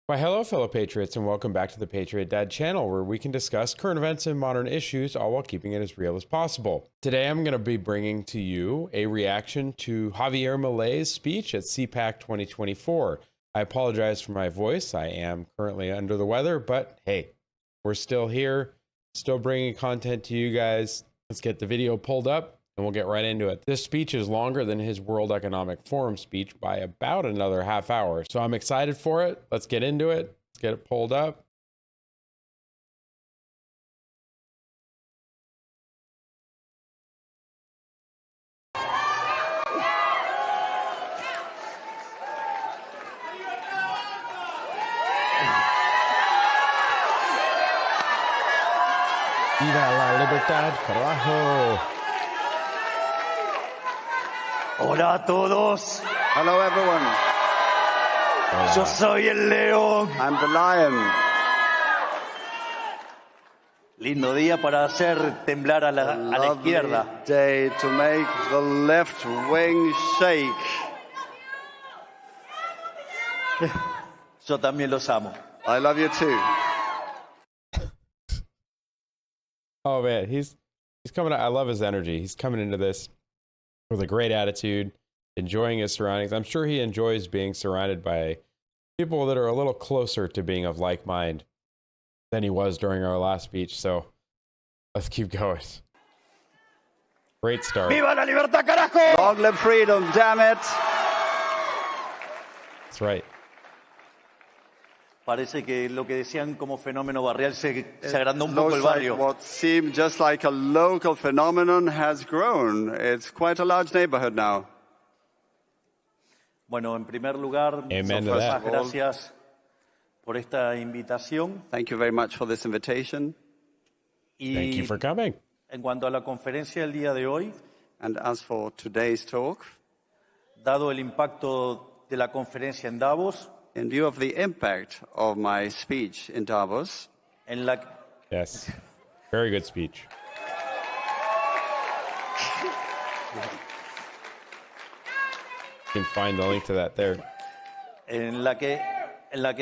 Why, hello, fellow Patriots, and welcome back to the Patriot Dad channel, where we can discuss current events and modern issues, all while keeping it as real as possible. Today, I'm going to be bringing to you a reaction to Javier Milei's speech at CPAC 2024. I apologize for my voice. I am currently under the weather, but hey, we're still here, still bringing content to you guys. Let's get the video pulled up, and we'll get right into it. This speech is longer than his World Economic Forum speech by about another half hour. So I'm excited for it. Let's get into it. Let's get it pulled up. Viva La Libertad Carajo. Hola a todos. Hello, everyone. Yo soy el león. I'm the lion. Lindo día para hacer temblar a la izquierda. Lovely day to make the left wing shake. Yo también los amo. I love you too. Oh man, he's coming. I love his energy. He's coming into this with a great attitude, enjoying his surroundings. I'm sure he enjoys being surrounded by people that are a little closer to being of like mind than he was during our last speech. So let's keep going. Great start. Viva la Libertad Carajo. Long live freedom, damn it. That's right. Parece que lo que decían como fenómeno barrial se agrandó un poco el Looks like barrio. what seemed just like a local phenomenon has grown. It's quite a large neighborhood now. Bueno, en primer lugar, Amen to muchas that. gracias por esta invitación. Thank you very much for this invitation. Thank you Y for coming. en cuanto a la conferencia del día de hoy, And as for today's talk, dado el impacto de la conferencia en Davos, in view of the impact of my speech in Davos, en la Yes. Very good speech. You can find the link to that there. en la que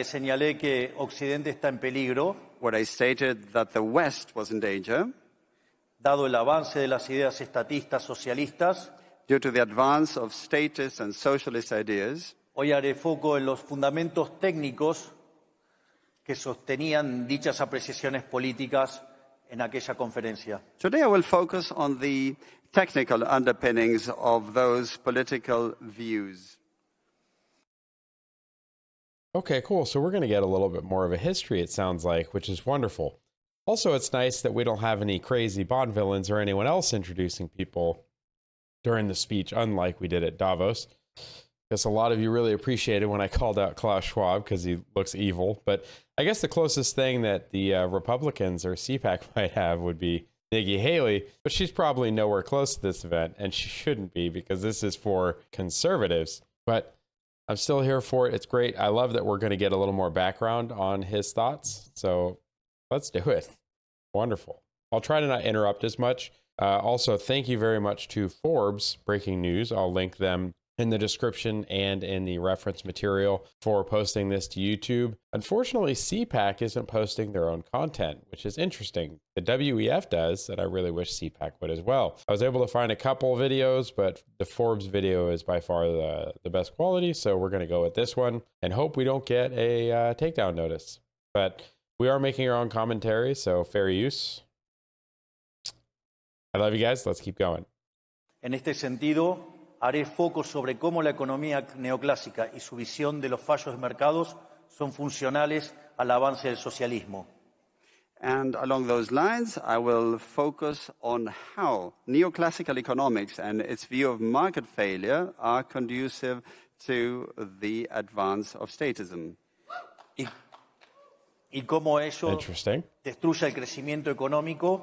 señalé que Occidente está en peligro, where I stated that the West was in danger dado el avance de las ideas estatistas socialistas. due to the advance of statist and socialist ideas. Hoy haré foco en los fundamentos técnicos que sostenían dichas apreciaciones políticas en aquella conferencia. Today I will focus on the technical underpinnings of those political views. Okay, cool. So we're going to get a little bit more of a history, it sounds like, which is wonderful. Also, it's nice that we don't have any crazy Bond villains or anyone else introducing people during the speech, unlike we did at Davos. Because a lot of you really appreciated when I called out Klaus Schwab because he looks evil. But I guess the closest thing that the Republicans or CPAC might have would be Nikki Haley. But she's probably nowhere close to this event, and she shouldn't be because this is for conservatives. But I'm still here for it. It's great. I love that we're going to get a little more background on his thoughts. So let's do it. Wonderful. I'll try to not interrupt as much. Also, thank you very much to Forbes Breaking News. I'll link them in the description and in the reference material for posting this to YouTube. Unfortunately, CPAC isn't posting their own content, which is interesting. The WEF does, that I really wish CPAC would as well. I was able to find a couple videos, but the Forbes video is by far the best quality, so we're going to go with this one and hope we don't get a takedown notice. But we are making our own commentary, so fair use. I love you guys. Let's keep going. En este sentido, haré foco sobre cómo la economía neoclásica y su visión de los fallos de mercados son funcionales al avance del socialismo. And along those lines, I will focus on how neoclassical economics and its view of market failure are conducive to the advance of statism. Y cómo ello Interesting. destruye el crecimiento económico,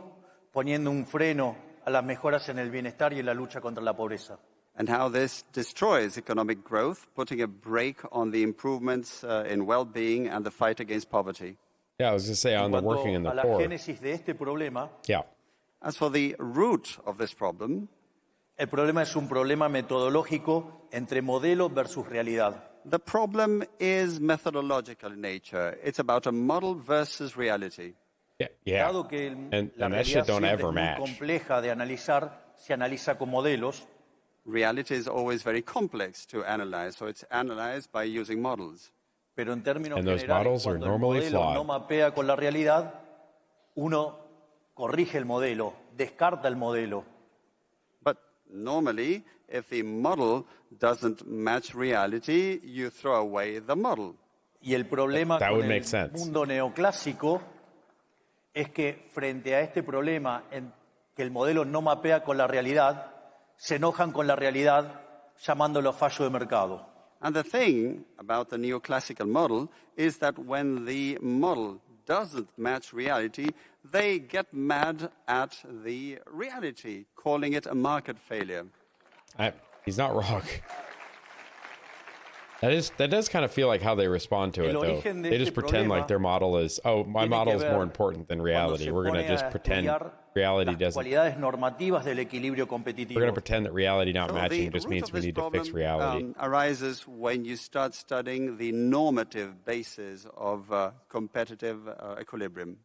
poniendo un freno a las mejoras en el bienestar y en la lucha contra la pobreza. And how this destroys economic growth, putting a brake on the improvements in well-being and the fight against poverty. Yeah, I was going to say on the En cuanto working in the a la poor. génesis de este problema, Yeah. As for the root of this problem, el problema es un problema metodológico entre modelo versus realidad. The problem is methodological in nature. It's about a model versus reality. Yeah. Dado que And la that shit realidad don't siempre ever es muy match. compleja de analizar, se analiza con modelos, Reality is always very complex to analyze, so it's analyzed by using models. pero en términos And those generales, models are cuando el normally modelo flawed. no mapea con la realidad, uno corrige el modelo, descarta el modelo. But normally, if the model doesn't match reality, you throw away the model. Y el problema That con would el make sense. mundo neoclásico es que frente a este problema en que el modelo no mapea con la realidad, se enojan con la realidad llamándolo fallo de mercado. And the thing about the neoclassical model is that when the model doesn't match reality, they get mad at the reality, calling it a market failure. He's not wrong. That does kind of feel like how they respond to it, though. They just pretend like their model is, my model is more important than reality. We're going to just pretend reality doesn't. Cualidades normativas del equilibrio competitivo. We're going to pretend that reality not So matching the just root means of we this need to fix problem, reality. Arises when you start studying the normative basis of competitive equilibrium.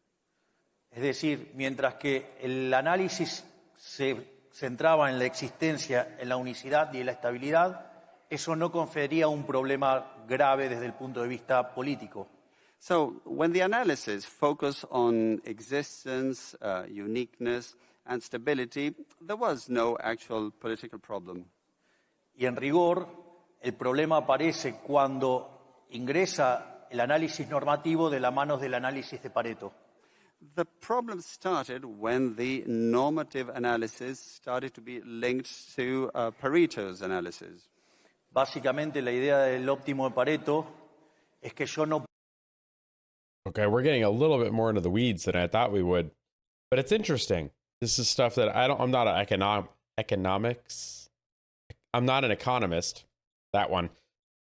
Es decir, mientras que el análisis se centraba en la existencia, en la unicidad y en la estabilidad, eso no confería un problema grave desde el punto de vista político. So when the analysis focused on existence, uniqueness, and stability, there was no actual political problem. Y en rigor, el problema aparece cuando ingresa el análisis normativo de la mano del análisis de Pareto. The problem started when the normative analysis started to be linked to Pareto's analysis. Básicamente, la idea del óptimo de Pareto es que yo no... Okay, we're getting a little bit more into the weeds than I thought we would, but it's interesting. This is stuff that I'm not an economics. I'm not an economist. That one.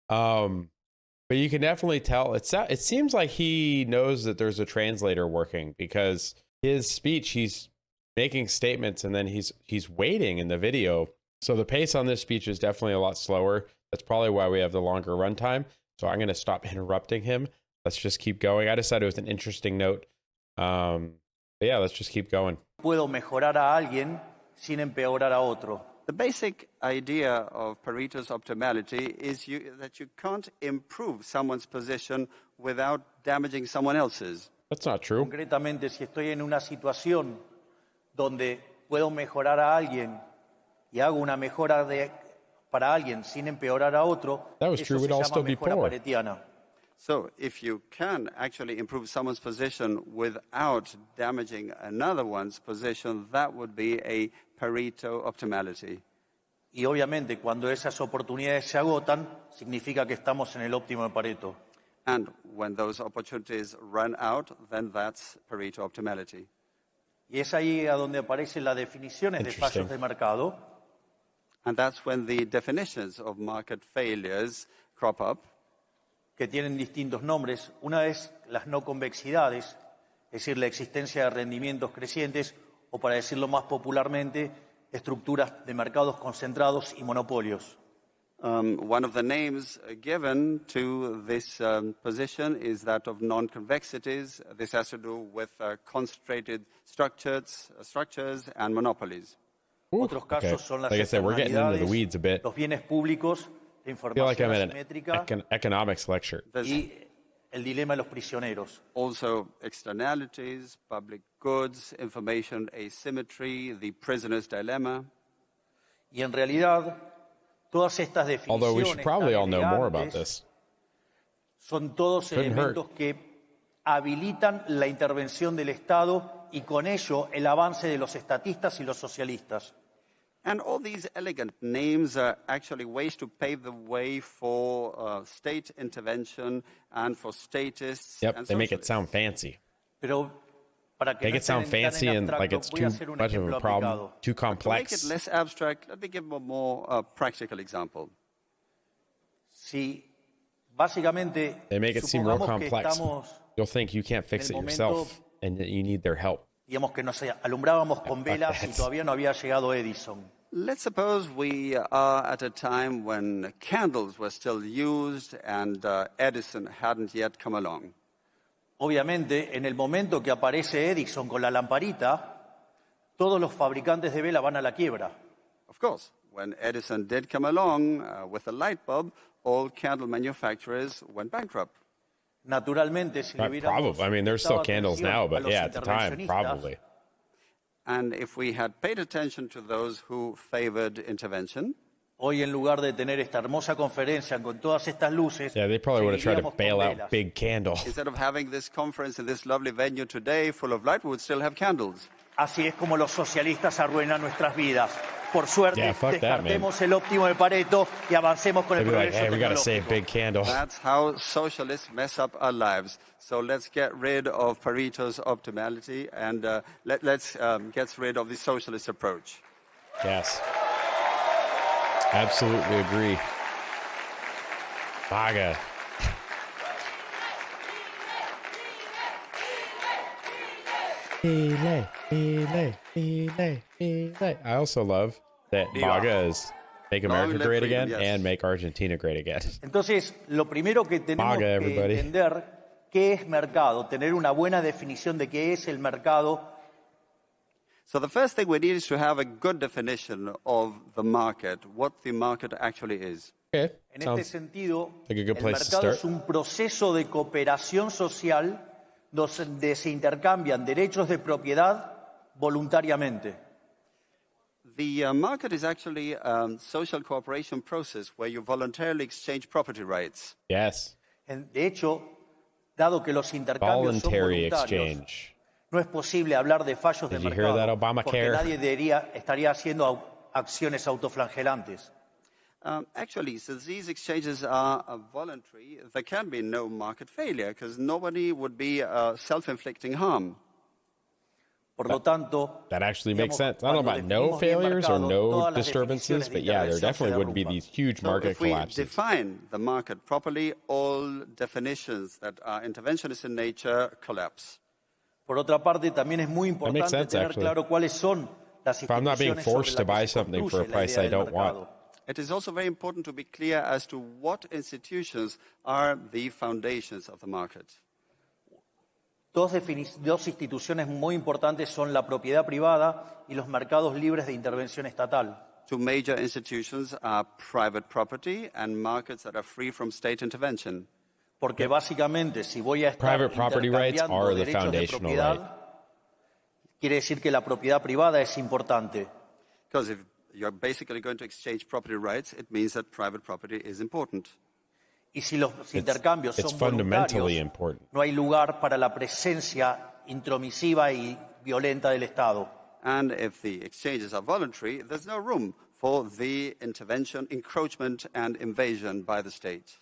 But you can definitely tell. It seems like he knows that there's a translator working, because his speech, he's making statements and then he's waiting in the video. So the pace on this speech is definitely a lot slower. That's probably why we have the longer runtime. So I'm going to stop interrupting him. Let's just keep going. I decided it was an interesting note. But yeah, let's just keep going. Puedo mejorar a alguien sin empeorar a otro. The basic idea of Pareto's optimality is that you can't improve someone's position without damaging someone else's. That's not true. Concretamente, si estoy en una situación donde puedo mejorar a alguien y hago una mejora para alguien sin empeorar a otro, That was eso true. se We'd all llama still be mejora poor. paretiana. So if you can actually improve someone's position without damaging another one's position, that would be a Pareto optimality. Y obviamente, cuando esas oportunidades se agotan, significa que estamos en el óptimo de Pareto. And when those opportunities run out, then that's Pareto optimality. Y es ahí a donde aparecen las definiciones de fallos de mercado. And that's when the definitions of market failures crop up. Que tienen distintos nombres. Una es las no convexidades, es decir, la existencia de rendimientos crecientes, o para decirlo más popularmente, estructuras de mercados concentrados y monopolios. One of the names given to this position is that of non-convexities. This has to do with concentrated structures and monopolies. Otros casos son las like I said, we're getting into the weeds a bit. Los bienes públicos, la I feel like información I'm at asimétrica an economics lecture. y el dilema de los prisioneros. Also externalities, public goods, information asymmetry, the prisoner's dilemma. Y en realidad, todas estas Although we definiciones should probably all tan know more about elegantes this. son todos Couldn't elementos que habilitan la intervención del Estado y con ello el avance de los estatistas y los socialistas. And all these elegant names are actually ways to pave the way for state intervention and for statists. Yep, and they make it socialists. sound fancy. Pero para que Make no it sound estén tan fancy en and like abstracto, it's voy too a hacer un much of ejemplo a problem, aplicado. too To make it complex. less abstract, let me give a more practical example. Si básicamente They make it seem real supongamos que complex. estamos, You'll think you can't fix it en el yourself and that you need their help. digamos que nos alumbrábamos con velas y that's- todavía no había llegado Edison. Let's suppose we are at a time when candles were still used and Edison hadn't yet come along. Obviamente, en el momento que aparece Edison con la lamparita, todos los fabricantes de vela van a la quiebra. Of course, when Edison did come along with a light bulb, all candle manufacturers went bankrupt. Naturalmente, si le hubiéramos Probably. I mean, there's still prestado candles atención now, a but los yeah, at the time, intervencionistas, probably. And if we had paid attention to those who favored intervention, hoy en lugar de tener esta hermosa conferencia con todas estas luces, Yeah, they probably would have tried to seguiríamos bail con out velas. Big Candle. instead of having this conference in this lovely venue today full of light, we would still have candles. Así es como los socialistas arruinan nuestras vidas. Por suerte, Yeah, fuck that, man. descartemos el óptimo de Pareto y avancemos con They'd el be like, progreso hey, we got to save tecnológico. Big Candle. That's how socialists mess up our lives. So let's get rid of Pareto's optimality and let's get rid of the socialist approach. Yes. Absolutely agree. MAGA. Milei. I also love that Viva. MAGA is Make America live Great freedom, Again yes. and Make Argentina Great Again. Entonces, lo primero que tenemos MAGA, que everybody. entender qué es mercado, tener una buena definición de qué es el mercado. So the first thing we need is to have a good definition of the market, what the market actually is. Okay. En este Sounds sentido, like a good el place to mercado start. es un proceso de cooperación social donde se intercambian derechos de propiedad voluntariamente. The market is actually a social cooperation process where you voluntarily exchange property rights. Yes. De hecho, dado que los intercambios son Voluntary voluntarios, exchange. no es posible hablar de fallos de Did you hear that, mercado, Obamacare? porque nadie estaría haciendo acciones autoflagelantes. Actually, since these exchanges are voluntary, there can be no market failure because nobody would be self-inflicting harm. Por lo tanto, That actually makes digamos, sense. I don't know cuando about no definimos bien failures or mercado, no todas las disturbances, definiciones de but yeah, there intervención se definitely wouldn't be derrumban. these huge So market if we collapses. define the market properly, all definitions that are interventionist in nature collapse. Por otra parte, también es muy makes importante sense, tener actually. claro cuáles son las If I'm not being instituciones sobre forced to las que buy se something for a construye la price idea I del don't want. mercado. It is also very important to be clear as to what institutions are the foundations of the market. Dos instituciones muy importantes son la propiedad privada y los mercados libres de intervención estatal. Two major institutions are private property and markets that are free from state intervention. Porque básicamente, si voy a estar Private property rights intercambiando are the derechos de foundational propiedad, quiere decir que la propiedad privada es importante. Because if you're basically going to exchange property rights, it means that private property is important. Y si los intercambios It's son fundamentally voluntarios, important. no hay lugar para la presencia intromisiva y violenta del Estado. And if the exchanges are voluntary, there's no room for the intervention, encroachment, and invasion by the state.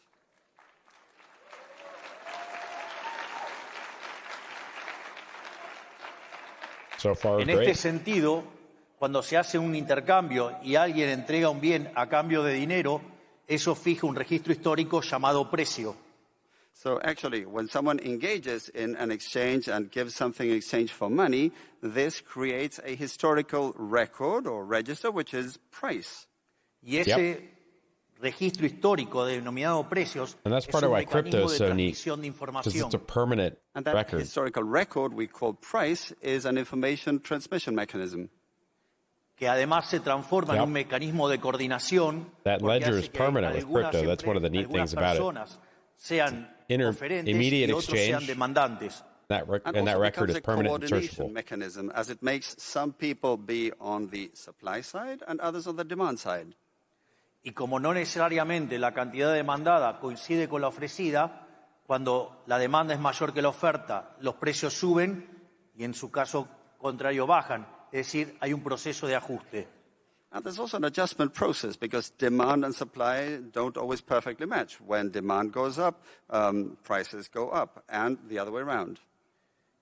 So far, En este great. sentido, cuando se hace un intercambio y alguien entrega un bien a cambio de dinero, eso fija un registro histórico llamado precio. So actually, when someone engages in an exchange and gives something in exchange for money, this creates a historical record or register, which is price. Y ese registro histórico denominado precios And that's es part of un why crypto mecanismo is de so neat, transmisión de because información it's a permanent And that record. historical record we call price is an information transmission mechanism. que además se transforma en un mecanismo de coordinación. That porque ledger hace is que permanent with algunas crypto. That's one of the neat algunas things about it. personas sean oferentes immediate y otros sean exchange. demandantes. And that also record becomes is a permanent and coordination searchable. mechanism, as it makes some people be on the supply side and others on the demand side. Y como no necesariamente la cantidad demandada coincide con la ofrecida, cuando la demanda es mayor que la oferta, los precios suben y en su caso contrario bajan. Es decir, hay un proceso de ajuste. And there's also an adjustment process because demand and supply don't always perfectly match. When demand goes up, prices go up, and the other way around.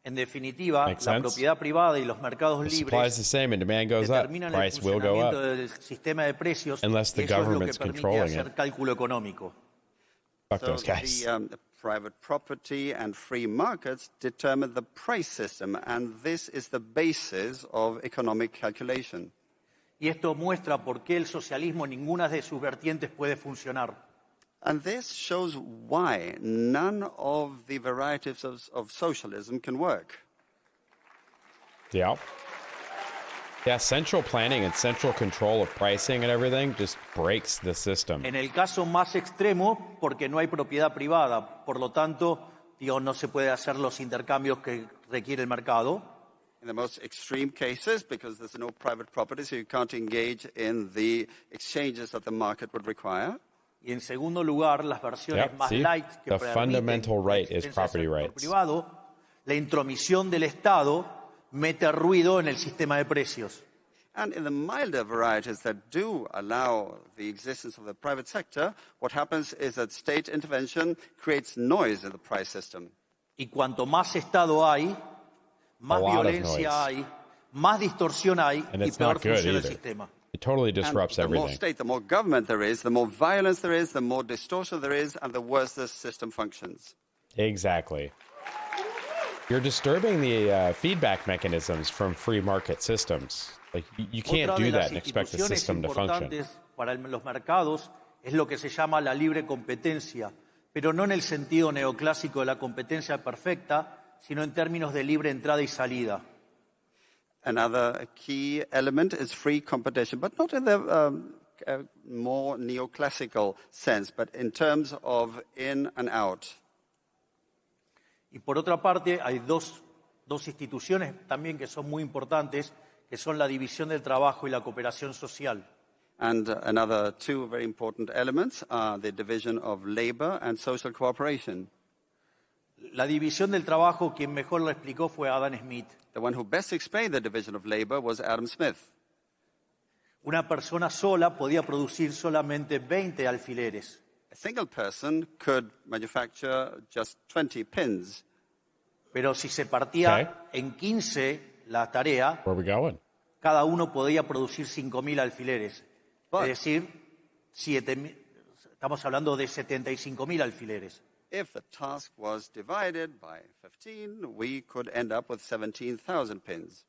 En definitiva, Makes la sense. propiedad privada y los mercados The supply is libres the same and demand goes up. determinan el Price will go funcionamiento up. del sistema de precios Unless the y eso es lo que government's permite controlling hacer it. cálculo económico. Fuck So those guys. the private property and free markets determine the price system, and this is the basis of economic calculation. Y esto muestra por qué el socialismo en ninguna de sus vertientes puede funcionar. And this shows why none of the varieties of socialism can work. Yeah. Yeah, central planning and central control of pricing and everything just breaks the system. En el caso más extremo, porque no hay propiedad privada, por lo tanto, no se puede hacer los intercambios que requiere el mercado. In the most extreme cases, because there's no private property, so you can't engage in the exchanges that the market would require. Y en segundo lugar, las versiones más see? light que The permiten fundamental right is la existencia del property sector rights. privado, la intromisión del Estado mete ruido en el sistema de precios. And in the milder varieties that do allow the existence of the private sector, what happens is that state intervention creates noise in the price system. Y cuanto más Estado hay, más violencia hay, más distorsión hay y peor funciona el sistema. It totally disrupts and the more everything. state, the more government there is, the more violence there is, the more distortion there is, and the worse the system functions. Exactly. You're disturbing the feedback mechanisms from free market systems. Like you can't do that and expect the system to function. Para los mercados es lo que se llama la libre competencia, pero no en el sentido neoclásico de la competencia perfecta, sino en términos de libre entrada y salida. Another key element is free competition, but not in the more neoclassical sense, but in terms of in and out. Y por otra parte, hay dos instituciones también que son muy importantes, que son la división del trabajo y la cooperación social. And another two very important elements are the division of labor and social cooperation. La división del trabajo, quien mejor lo explicó fue Adam Smith. The one who best explained the division of labor was Adam Smith. Una persona sola podía producir solamente 20 alfileres. A single person could manufacture just 20 pins. Pero si se partía en 15 la tarea, Where are we going? cada uno podía producir 5.000 alfileres. Es decir, estamos hablando de 75.000 alfileres. If the task was divided by 15, we could end up with 17,000 pins.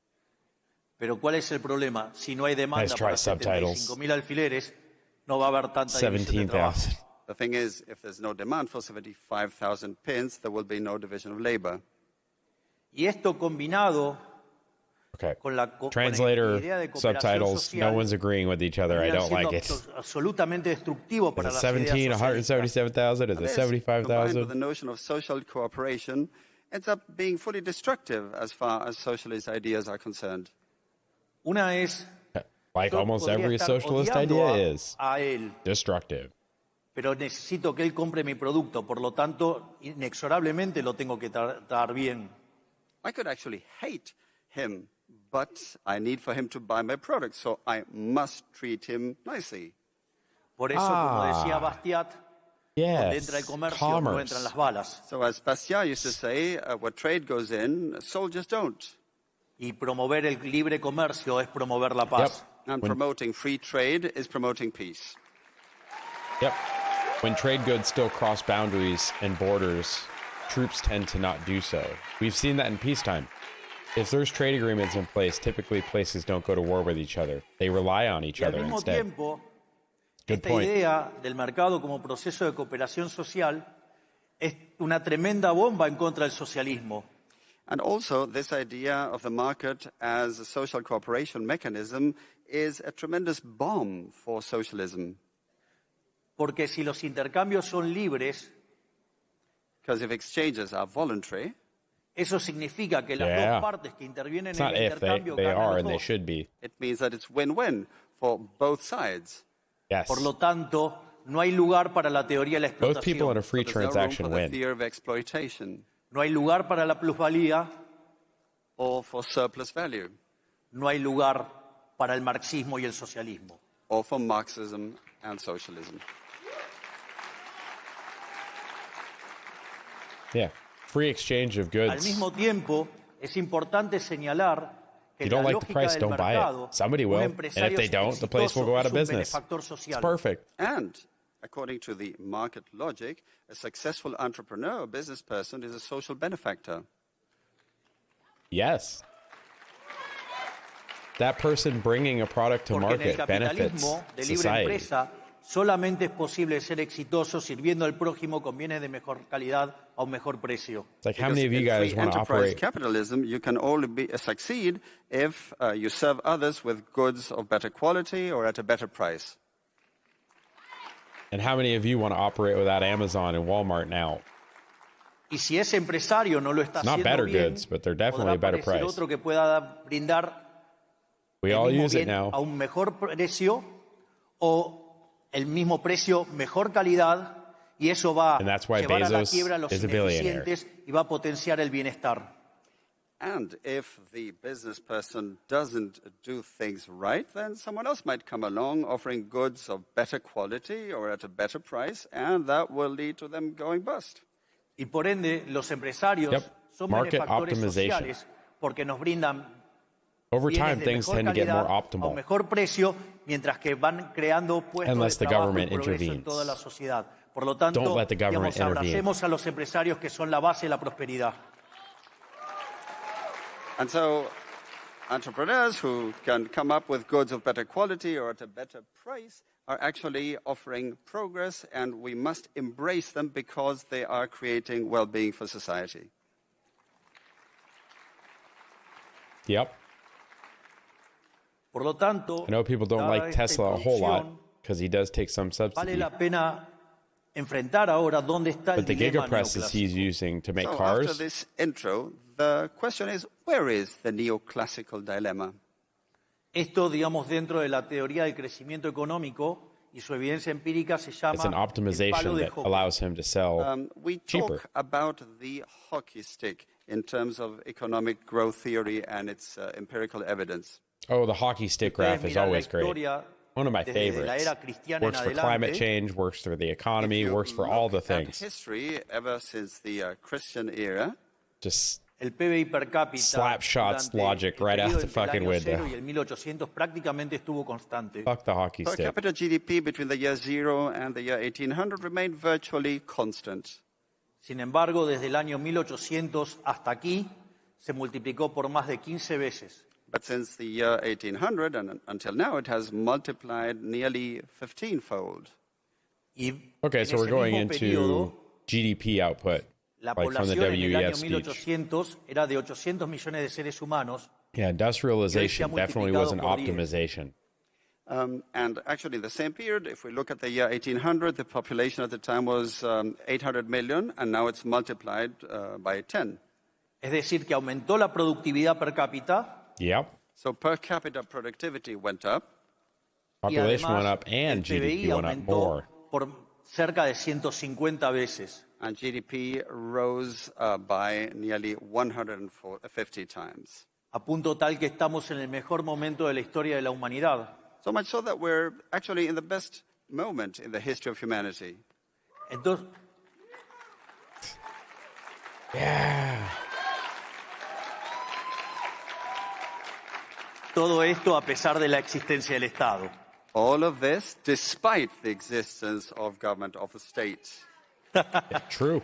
Pero ¿cuál es el problema? Si no hay demanda para 75.000 alfileres, no va a haber tanta división de trabajo. The thing is, if there's no demand for 75,000 pins, there will be no division of labor. Y esto combinado con la idea de subtitles, social, no one's agreeing with each other. I don't like it. Absolutamente destructivo para las 17, 177,000, is it 75,000? The notion of social cooperation ends up being fully destructive as far as socialist ideas are concerned. Una es, like almost every socialist idea is destructive. Pero necesito que él compre mi producto, por lo tanto, inexorablemente lo tengo que tratar bien. I could actually hate him, but I need for him to buy my product, so I must treat him nicely. Por eso, como decía Bastiat, donde entra el comercio, no entran las balas. So as Bastiat used to say, where trade goes in, soldiers don't. Y promover el libre comercio es promover la paz. And promoting free trade is promoting peace. Yep. When trade goods still cross boundaries and borders, troops tend to not do so. We've seen that in peacetime. If there's trade agreements in place, typically places don't go to war with each other. They rely on each other instead. Tiempo, Good point. Esta idea del mercado como proceso de cooperación social es una tremenda bomba en contra del socialismo. And also, this idea of the market as a social cooperation mechanism is a tremendous bomb for socialism. Porque si los intercambios son libres, because if exchanges are voluntary, eso significa que las dos partes que intervienen en el intercambio ganan los dos. It means that it's win-win for both sides. Yes. Por lo tanto, no hay lugar para la teoría de la explotación. Both people in a free transaction win. Fear of exploitation. No hay lugar para la plusvalía. Or for surplus value. No hay lugar para el marxismo y el socialismo. Or for Marxism and socialism. Yeah, free exchange of goods. Al mismo tiempo, es importante señalar que you don't like the price, don't buy it. Somebody will, and if they don't, the place will go out of business. It's perfect. And according to the market logic, a successful entrepreneur or business person is a social benefactor. Yes. that person bringing a product to Porque en el market benefits capitalismo de libre society. empresa solamente es posible ser exitoso sirviendo al prójimo con bienes de mejor calidad a un mejor precio. It's like, how many of you guys want to enterprise operate? capitalism, you can only succeed if you serve others with goods of better quality or at a better price. And how many of you want to operate without Amazon and Walmart now? Y si ese empresario no lo está It's not haciendo better bien, goods, but they're definitely a podrá better aparecer price. otro que pueda brindar We el all mismo use it bien now. a un mejor precio o el mismo precio, mejor calidad, y eso va And a that's why llevar a la Bezos quiebra a los is a billionaire. ineficientes y va a potenciar el bienestar. And if the business person doesn't do things right, then someone else might come along offering goods of better quality or at a better price, and that will lead to them going bust. Y por ende, los empresarios Yep. son Market benefactores optimization. sociales porque nos brindan Over bienes time, de things mejor tend to get more calidad a un optimal. mejor precio, mientras que van creando puestos Unless de the trabajo y government progreso en intervenes. toda la sociedad. Por lo tanto, Don't let the government digamos, intervene. abracemos a los empresarios que son la base de la prosperidad. And so entrepreneurs who can come up with goods of better quality or at a better price are actually offering progress, and we must embrace them because they are creating well-being for society. Yep. Por lo tanto, I know people don't dada like esta Tesla a whole lot introducción, because he does take some vale subsidy. la pena enfrentar ahora dónde está el But the dilema gigapresses he's neoclásico. using to make So after cars, this intro, the question is, where is the neoclassical dilemma? Esto, digamos, dentro de la teoría del crecimiento económico y su evidencia empírica se llama it's an el palo optimization de that hockey. allows him to sell We cheaper. talk about the hockey stick in terms of economic growth theory and its empirical evidence. Oh, the hockey stick graph is Ustedes miran la always great. historia One of my desde la favorites. era cristiana Works en for climate adelante. change, works for the economy, If you works for all the look at things. history ever since the Christian era, Just El PBI per cápita slap shots durante logic el right out periodo the entre el fucking año window. 0 y el 1800 prácticamente estuvo constante. fuck the hockey per stick. capita GDP between the year 0 and the year 1800 remained virtually constant. Sin embargo, desde el año 1800 hasta aquí se multiplicó por más de 15 veces. But since the year 1800 and until now, it has multiplied nearly 15-fold. Y Okay, en so we're ese going mismo into periodo, GDP output, la like from the población en el año WEF speech. 1800 era de 800 millones de seres humanos. Yeah, industrialization definitely was an multiplicado por 10. optimization. And actually, in the same period, if we look at the year 1800, the population at the time was 800 million, and now it's multiplied by 10. Es decir, que aumentó la productividad per cápita Yep. So per capita productivity went up, y Population además went up and el PBI GDP went up aumentó more. por cerca de 150 veces. and GDP rose by nearly 150 times. A punto tal que estamos en el mejor momento de la historia de la humanidad. So much so that we're actually in the best moment in the history of humanity. Entonces, Yeah. todo esto a pesar de la existencia del Estado. All of this despite the existence of government of the state. True.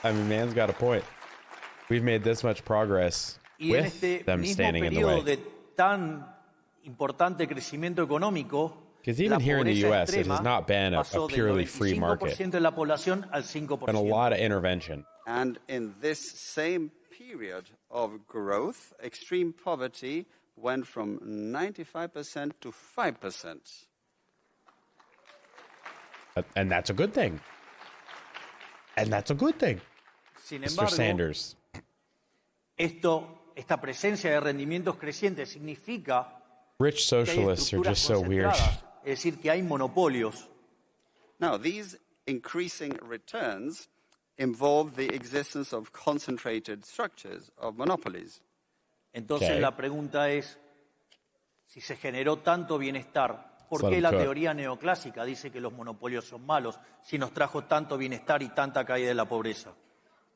I mean, man's got a point. We've made this much progress Y en with este them mismo standing in the periodo way. de tan importante crecimiento económico, Because even la here in the pobreza US, it has extrema not been a pasó del purely free market. 95% de la población al Been a 5%. lot of intervention. And in this same period of growth, extreme poverty went from 95% to 5%. And that's a good thing. And that's a good thing, Sin Mr. embargo, Sanders. esta presencia de rendimientos crecientes significa Rich que hay socialists are estructuras just so weird. concentradas, es decir, que hay monopolios. Now, these increasing returns involve the existence of concentrated structures, of monopolies. Entonces Okay. la pregunta es, si se generó tanto bienestar, ¿por Let qué 'em la cook. teoría neoclásica dice que los monopolios son malos si nos trajo tanto bienestar y tanta caída de la pobreza?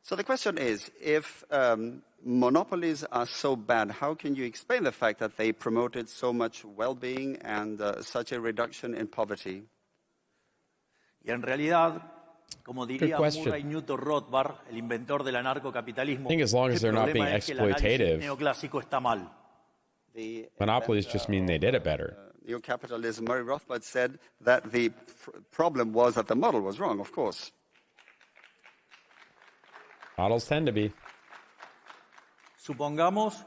So the question is, if monopolies are so bad, how can you explain the fact that they promoted so much well-being and such a reduction in poverty? Y en realidad, como diría question. Murray Newton Rothbard, el inventor del anarcocapitalismo, I think as long as el they're not problema being es que el análisis exploitative. neoclásico está mal. Monopolies just mean they did it better. Neo-capitalism, Murray Rothbard said that the problem was that the model was wrong, of course. Models tend to be. Supongamos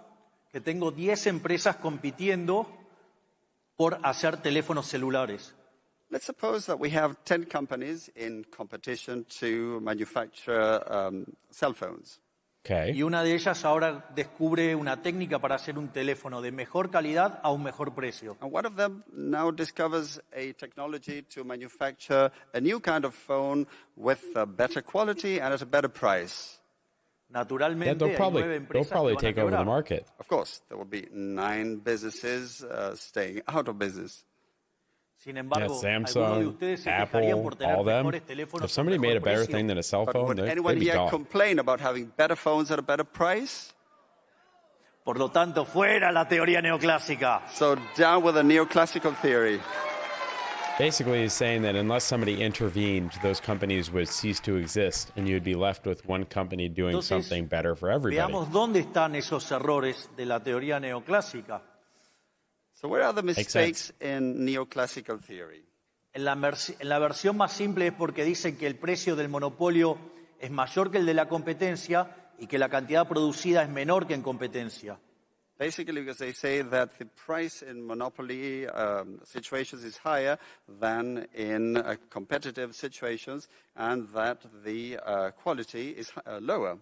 que tengo 10 empresas compitiendo por hacer teléfonos celulares. Let's suppose that we have 10 companies in competition to manufacture cell phones. Okay. Y una de ellas ahora descubre una técnica para hacer un teléfono de mejor calidad a un mejor precio. And one of them now discovers a technology to manufacture a new kind of phone with a better quality and at a better price. Naturalmente, they'll hay 9 probably empresas que van a take over the quebrar. market. Of course, there will be 9 businesses staying out of business. Sin Yeah, embargo, algunos de Samsung, ustedes se quejarían Apple, por tener all them. mejores teléfonos If somebody a made a mejor better precio. thing than a cell But phone, would they'd anyone be here gone. complain about having better phones at a better price? Por lo tanto, fuera la teoría neoclásica. So down with the neoclassical theory. Basically, he's saying that unless somebody intervened, those companies would cease to exist, and you'd be left with one company doing Entonces, something better for everybody. Veamos dónde están esos errores de la teoría neoclásica. So where are the sense. mistakes in neoclassical theory? En la versión más simple es porque dicen que el precio del monopolio es mayor que el de la competencia y que la cantidad producida es menor que en competencia. Basically, because they say that the price in monopoly situations is higher than in competitive situations, and that the quality is lower.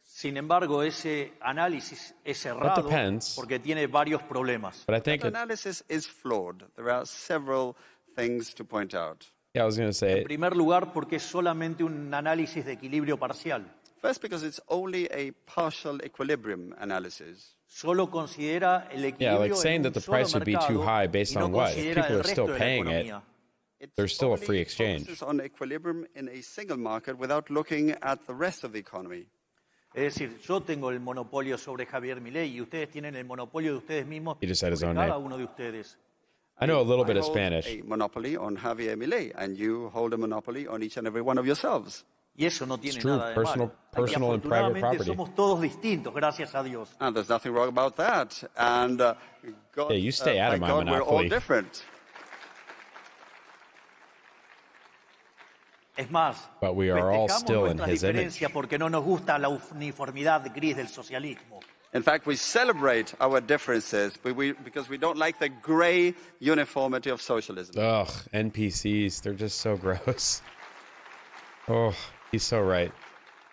Sin embargo, ese análisis es errado depends. porque tiene varios problemas. But I think, That analysis is flawed. There are several things to point out. I was going to say, En primer lugar, porque es solamente un análisis de equilibrio parcial. First, because it's only a partial equilibrium analysis. Solo considera el equilibrio like saying en that un the solo price would be too mercado high based y no on what? If considera people el are still resto de la paying it, economía. It's There's still a only free exchange. focuses on equilibrium in a single market without looking at the rest of the economy. Es decir, yo tengo el monopolio sobre Javier Milei y ustedes tienen el monopolio de ustedes mismos He just said his sobre own cada name. uno de ustedes. I know a little bit I of hold Spanish. a monopoly on Javier Milei, and you hold a monopoly on each and every one of yourselves. Y eso no tiene true. nada de Personal- malo. Aquí personal and private afortunadamente property. somos todos distintos, gracias a Dios. And there's nothing wrong about that. And God, Yeah, you stay out of thank my God we're all monopoly. different. Es más, But we are all festejamos still in nuestras his image. diferencias porque no nos gusta la uniformidad gris del socialismo. In fact, we celebrate our differences because we don't like the gray uniformity of socialism. Ugh, NPCs, they're just so gross. Oh, he's so right.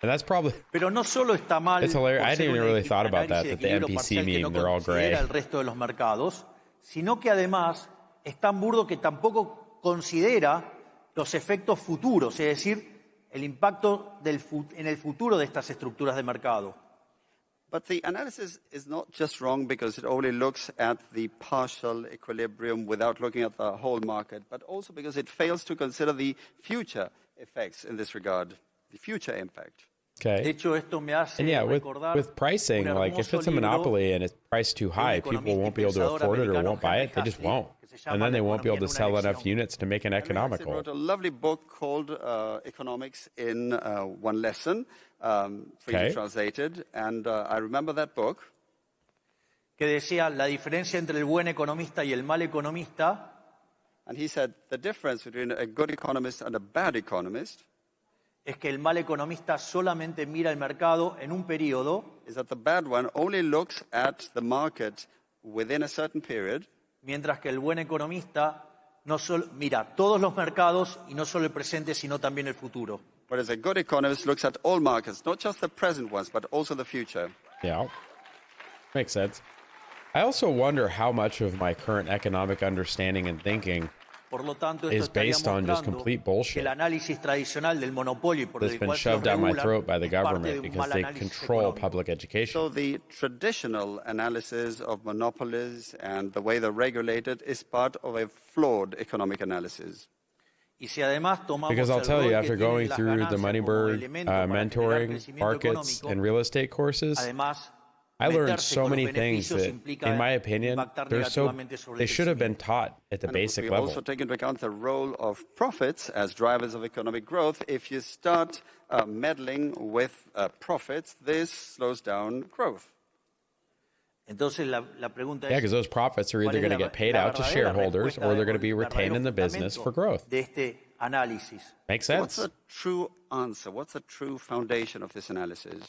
And that's probably, Pero no solo está mal It's hilarious. por I ser didn't un really thought about that, análisis de that the equilibrio NPC parcial que meme, no they're all gray. considera el resto de los mercados, sino que además es tan burdo que tampoco considera los efectos futuros, es decir, el impacto en el futuro de estas estructuras de mercado. But the analysis is not just wrong because it only looks at the partial equilibrium without looking at the whole market, but also because it fails to consider the future effects in this regard, the future impact. De Okay. hecho, esto me hace And yeah, recordar with pricing, un like if hermoso it's a libro monopoly and it's priced too de un high, people economista y won't be able to pensador afford it or americano, won't buy it. They Henry just Huxley, won't. que se And llama then they La won't be able to economía en sell una enough elección. units to make it Henry Huxley economical. wrote a lovely book called Economics in One Lesson, freely Okay. translated, and I remember that book. Que decía la diferencia entre el buen economista y el mal economista And he said the difference between a good economist and a bad economist es que el mal economista solamente mira el mercado en un periodo, is that the bad one only looks at the market within a certain period, mientras que el buen economista no solo mira todos los mercados y no solo el presente, sino también el futuro. whereas a good economist looks at all markets, not just the present ones, but also the future. Yeah. Makes sense. I also wonder how much of my current economic understanding and thinking Por lo tanto, esto is estaría based on just mostrando complete que bullshit el análisis tradicional del monopolio y por that's el been cual se lo shoved down my regulan throat by the es parte de government un because mal they análisis control económico. public education. So the traditional analysis of monopolies and the way they're regulated is part of a flawed economic analysis. Y si además tomamos Because I'll el tell rol you, que after tienen going las through the ganancias como Moneybird elemento para generar mentoring crecimiento markets económico, and real estate courses, además I learned meterse so con los many things beneficios that, implica in my opinion, impactar they're so negativamente sobre they el should have been crecimiento. taught at the And basic we level. also take into account the role of profits as drivers of economic growth. If you start meddling with profits, this slows down growth. Entonces la pregunta Yeah, es, because those profits are ¿cuál either es going to get paid out to shareholders or they're going to be retained in the business for growth. de este análisis? Makes So what's sense. the true answer? What's the true foundation of this analysis?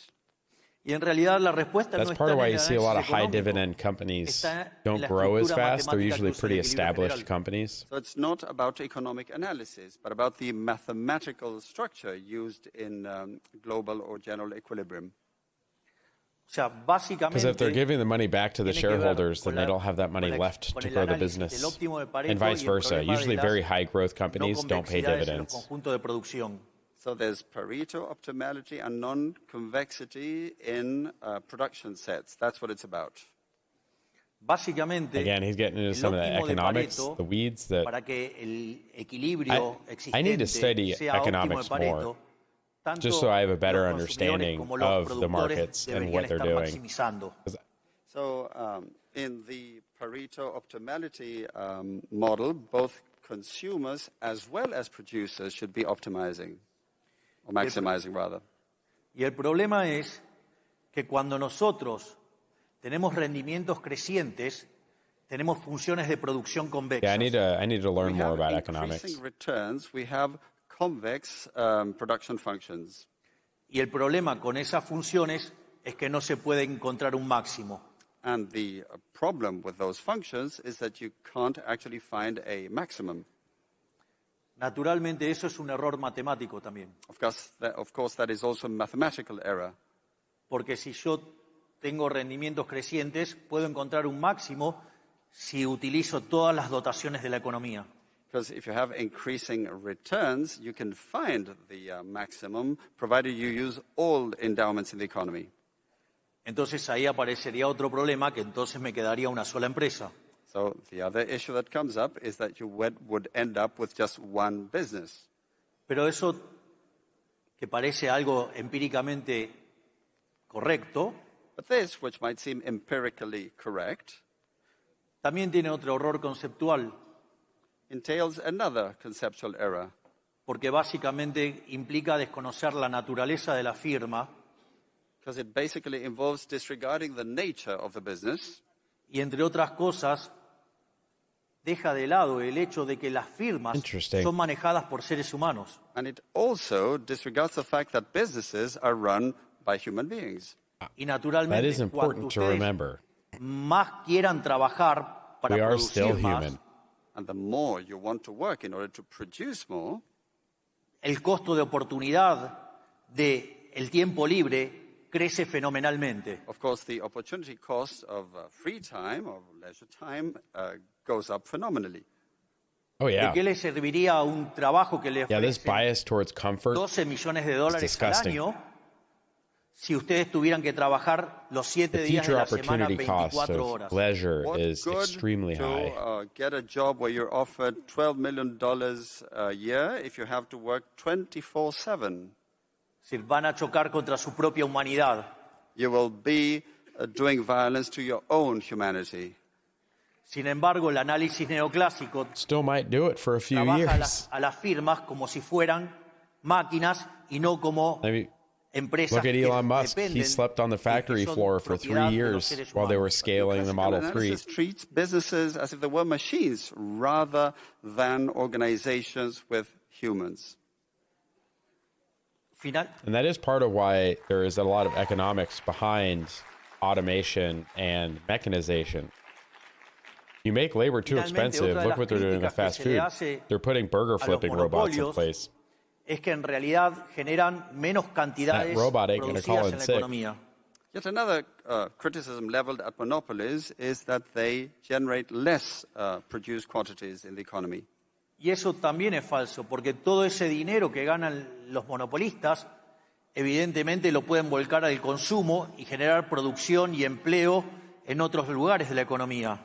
Y en realidad la respuesta That's no part está of en why el you see a lot análisis of high económico, dividend companies está en don't la grow as estructura fast. They're matemática que usually usa el pretty equilibrio established general. companies. So it's not about economic analysis, but about the mathematical structure used in global or general equilibrium. O sea, Because if they're básicamente giving the money back to the tiene que ver shareholders, con then they don't have that money con left con to el grow the análisis del business, óptimo de Pareto and vice y el versa. problema Usually de very las high growth no companies don't pay convexidades en los dividends. conjuntos de producción. So there's Pareto optimality and non-convexity in production sets. That's what it's about. Básicamente, Again, he's getting into el some of the óptimo de economics, Pareto, the weeds that para que el equilibrio I need to existente study sea óptimo de economics Pareto, more, tanto just so I have a better los consumidores understanding como los of the productores markets and deberían what they're estar doing. maximizando. So in the Pareto optimality model, both consumers as well as producers should be optimizing, or maximizing rather. Y el problema es que cuando nosotros tenemos rendimientos crecientes, tenemos funciones de producción convexas. Yeah, I need to learn We more have about increasing economics. returns. We have convex production functions. Y el problema con esas funciones es que no se puede encontrar un máximo. And the problem with those functions is that you can't actually find a maximum. Naturalmente, eso es un error matemático también. Of course, that is also a mathematical error. Porque si yo tengo rendimientos crecientes, puedo encontrar un máximo si utilizo todas las dotaciones de la economía. Because if you have increasing returns, you can find the maximum, provided you use all endowments in the economy. Entonces ahí aparecería otro problema, que entonces me quedaría una sola empresa. So the other issue that comes up is that you would end up with just one business. Pero eso, que parece algo empíricamente correcto, But this, which might seem empirically correct, también tiene otro error conceptual, entails another conceptual error. porque básicamente implica desconocer la naturaleza de la firma Because it basically involves disregarding the nature of the business. y, entre otras cosas, deja de lado el hecho de que las firmas son manejadas por seres humanos. And it also disregards the fact that businesses are run by human beings. Y That naturalmente, is cuanto important to ustedes remember. más quieran trabajar para We are producir still más, human. And the more you want to work in order to produce more, el costo de oportunidad del tiempo libre crece fenomenalmente. of course, the opportunity cost of free time, of leisure time, goes up phenomenally. Oh, ¿De yeah. qué le serviría un trabajo que le Yeah, this ofrece bias towards comfort 12 millones de dólares al disgusting. año si ustedes tuvieran que trabajar los 7 The días de future la semana opportunity cost 24 of horas? leisure What is good extremely high. to get a job where you're offered $12 million a year if you have to work 24/7? Si van a chocar contra su propia humanidad. You will be doing violence to your own humanity. Sin embargo, el análisis neoclásico Still might do it for a few trabaja years. a las firmas como si fueran máquinas y no como I mean, empresas look at que Elon Musk. He dependen slept on the y que factory son floor for 3 propiedad de los years seres while they were humanos. scaling the Model 3. Analysis treats businesses as if they were machines rather than organizations with humans. And that is part of why there is a lot of economics behind automation and mechanization. You make labor too expensive. Look what they're doing with fast food. They're putting burger flipping robots in place. Es que en realidad generan menos cantidades That robot ain't gonna call producidas in en la sick. economía. Yet another criticism leveled at monopolies is that they generate less produced quantities in the economy. Y eso también es falso, porque todo ese dinero que ganan los monopolistas, evidentemente lo pueden volcar al consumo y generar producción y empleo en otros lugares de la economía.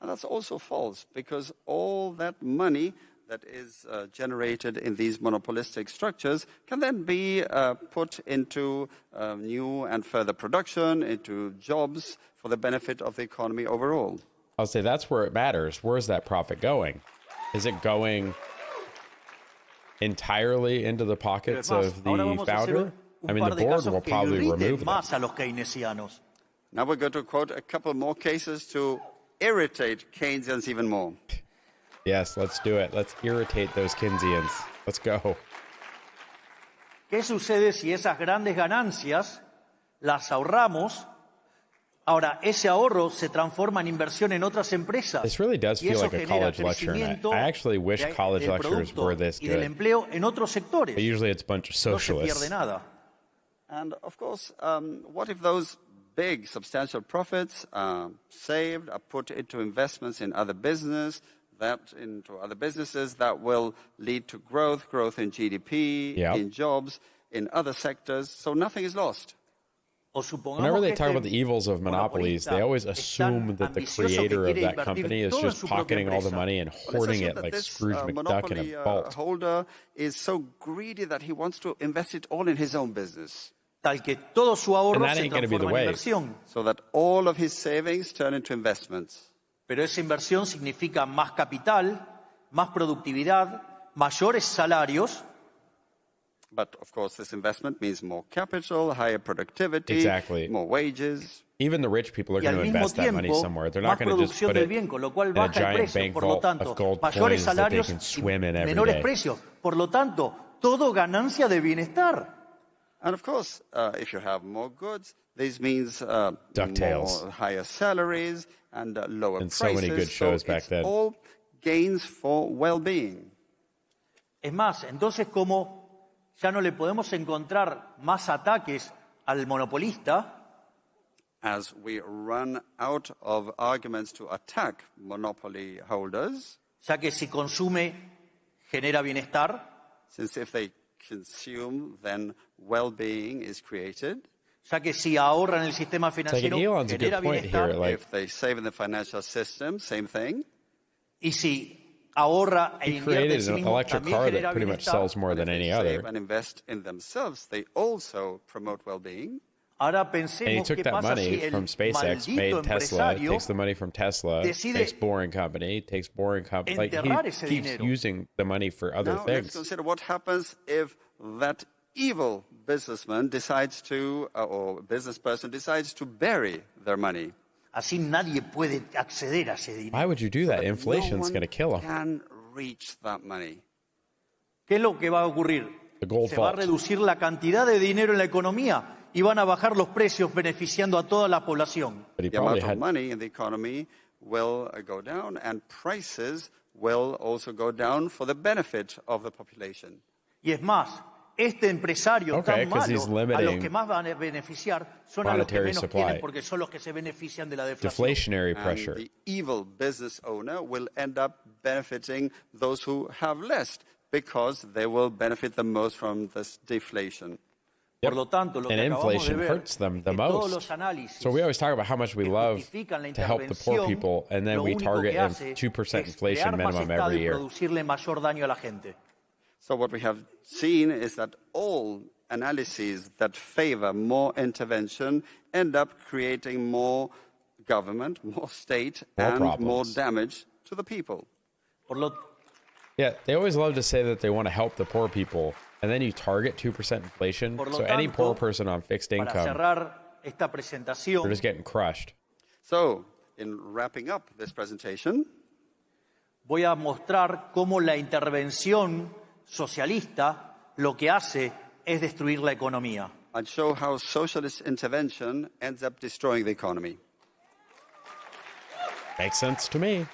And that's also false, because all that money that is generated in these monopolistic structures can then be put into new and further production, into jobs for the benefit of the economy overall. I'll say that's where it matters. Where's that profit going? Is it going entirely into the pockets of the founder? I mean, the board will probably remove that. Más a los keynesianos. Now we're going to quote a couple more cases to irritate Keynesians even more. Yes, let's do it. Let's irritate those Keynesians. Let's go. ¿Qué sucede si esas grandes ganancias las ahorramos? Ahora, ese ahorro se transforma en inversión en otras empresas. This really does y feel eso like a genera college lecture. And crecimiento I actually wish college del lectures producto were this y del good. empleo en otros sectores. But usually it's a bunch of No se pierde socialists. nada. And of course, what if those big, substantial profits are saved, are put into investments in other businesses that will lead to growth in GDP, in jobs, in other sectors, so nothing is lost. Whenever they talk about the evils of monopolies, they always assume that the creator of that company is just pocketing all the money and hoarding it like Scrooge McDuck in a vault. Holder is so greedy that he wants to invest it all in his own business. Tal que todo su ahorro And that se ain't gonna be the transforma en way. inversión. So that all of his savings turn into investments. Pero esa inversión significa más capital, más productividad, mayores salarios. But of course, this investment means more capital, higher productivity, Exactly. more wages. Even the rich people are Y al going to mismo invest that money tiempo, somewhere. They're más not going to just producción put del it bien, con lo cual in a baja el giant precio. bank Por lo vault tanto, of gold mayores coins that they salarios can y swim in every menores day. precios. Por lo tanto, todo ganancia de bienestar. And of course, if you have more goods, this means DuckTales. more higher salaries and lower And prices. so many good shows back it's then. all gains for well-being. Es más, entonces como ya no le podemos encontrar más ataques al monopolista, As we run out of arguments to attack monopoly holders, ya que si consume genera bienestar, since if they consume, then well-being is created. ya que si ahorra en el sistema like financiero Elon's a good genera point bienestar, here, like- If they save in the financial system, same thing. y si ahorra e He invierte en created sí an mismo electric también car genera that pretty much bienestar. sells more And than if any they save other. and invest in themselves, they also promote well-being. Ahora And he pensemos took qué that pasa money si el from SpaceX, maldito made Tesla, empresario takes the money from Tesla, decide takes Boring Company, takes Boring Company. Like enterrar he ese keeps dinero. using the money for other Now let's things. consider what happens if that evil businessman decides to, or business person decides to bury their money. Así nadie puede acceder a ese dinero. Why would you do that? But Inflation's no going to kill one him. can reach that money. ¿Qué es lo que va a ocurrir? The gold Se va a vault. reducir la cantidad de dinero en la economía y van a bajar los precios beneficiando a toda la población. But he The probably amount of had. money in the economy will go down, and prices will also go down for the benefit of the population. Y es más, este empresario Okay, tan 'cause he's malo, a los limiting que más van a beneficiar son a los que monetary menos supply. tienen porque son los que se benefician de la deflación. Deflationary And pressure. the evil business owner will end up benefiting those who have less, because they will benefit the most from this deflation. Yep. Por lo tanto, lo que And acabamos de inflation ver hurts them the es que todos most. los análisis So we always talk about how much we que love justifican la to help the poor intervención, people, and then lo we único target que a hace 2% es inflation crear más minimum Estado every y year. producirle mayor daño a la gente. So what we have seen is that all analyses that favor more intervention end up creating more government, more state, More and more problems. damage to the people. Por lo Yeah, they always love to say that they want to help the poor people, and then you target 2% inflation. Por lo So any tanto, poor person on fixed para income, cerrar esta they're presentación, just getting crushed. So, in wrapping up this presentation, voy a mostrar cómo la intervención socialista lo que hace es destruir la economía. I'll show how socialist intervention ends up destroying the economy. Makes sense to me.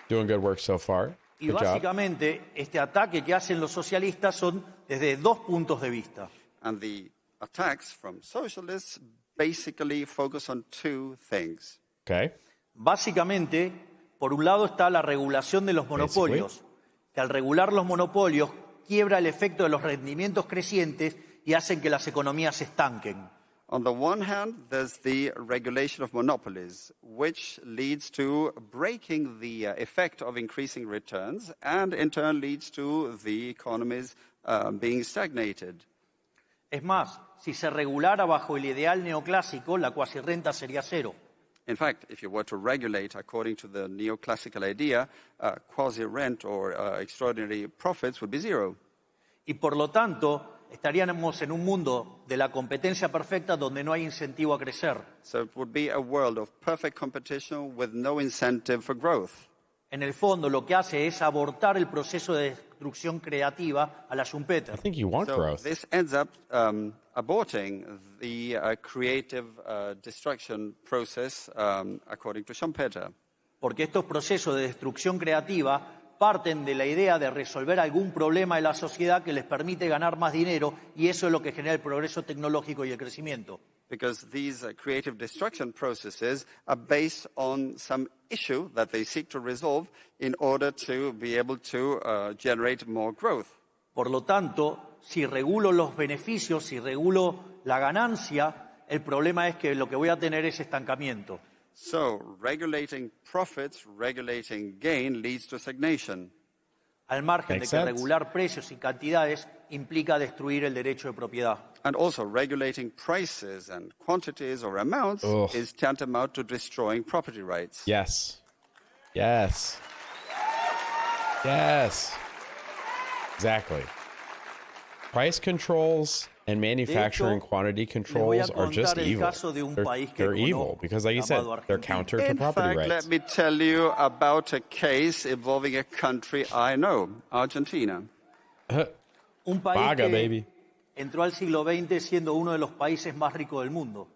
Doing good work so far. Y Good job. básicamente este ataque que hacen los socialistas son desde dos puntos de vista. And the attacks from socialists basically focus on two things. Okay. Básicamente, por un lado está la regulación de los monopolios, que al regular los monopolios quiebra el efecto de los rendimientos crecientes y hacen que las economías se estanquen. On the one hand, there's the regulation of monopolies, which leads to breaking the effect of increasing returns, and in turn leads to the economies being stagnated. Es más, si se regulara bajo el ideal neoclásico, la cuasirrenta sería cero. In fact, if you were to regulate according to the neoclassical idea, quasi-rent or extraordinary profits would be zero. Y por lo tanto, estaríamos en un mundo de la competencia perfecta donde no hay incentivo a crecer. So it would be a world of perfect competition with no incentive for growth. En el fondo, lo que hace es abortar el proceso de destrucción creativa a la I Schumpeter. think you want So growth. this ends up aborting the creative destruction process, according to Schumpeter. Porque estos procesos de destrucción creativa parten de la idea de resolver algún problema de la sociedad que les permite ganar más dinero, y eso es lo que genera el progreso tecnológico y el crecimiento. Because these creative destruction processes are based on some issue that they seek to resolve in order to be able to generate more growth. Por lo tanto, si regulo los beneficios, si regulo la ganancia, el problema es que lo que voy a tener es estancamiento. So regulating profits, regulating gain leads to stagnation. Al margen de Makes que sense. regular precios y cantidades implica destruir el derecho de propiedad. And also regulating prices and quantities or amounts Ugh. is tantamount to destroying property rights. Yes. Yes. Yes. Exactly. Price controls and manufacturing quantity les voy a controls are just contar el evil. caso de un país que They're evil conozco, because, like you said, llamado they're Argentina. counter to In property fact, rights. let me tell you about a case involving a country I know, Argentina. Un país MAGA, que baby. entró al siglo XX siendo uno de los países más ricos del mundo.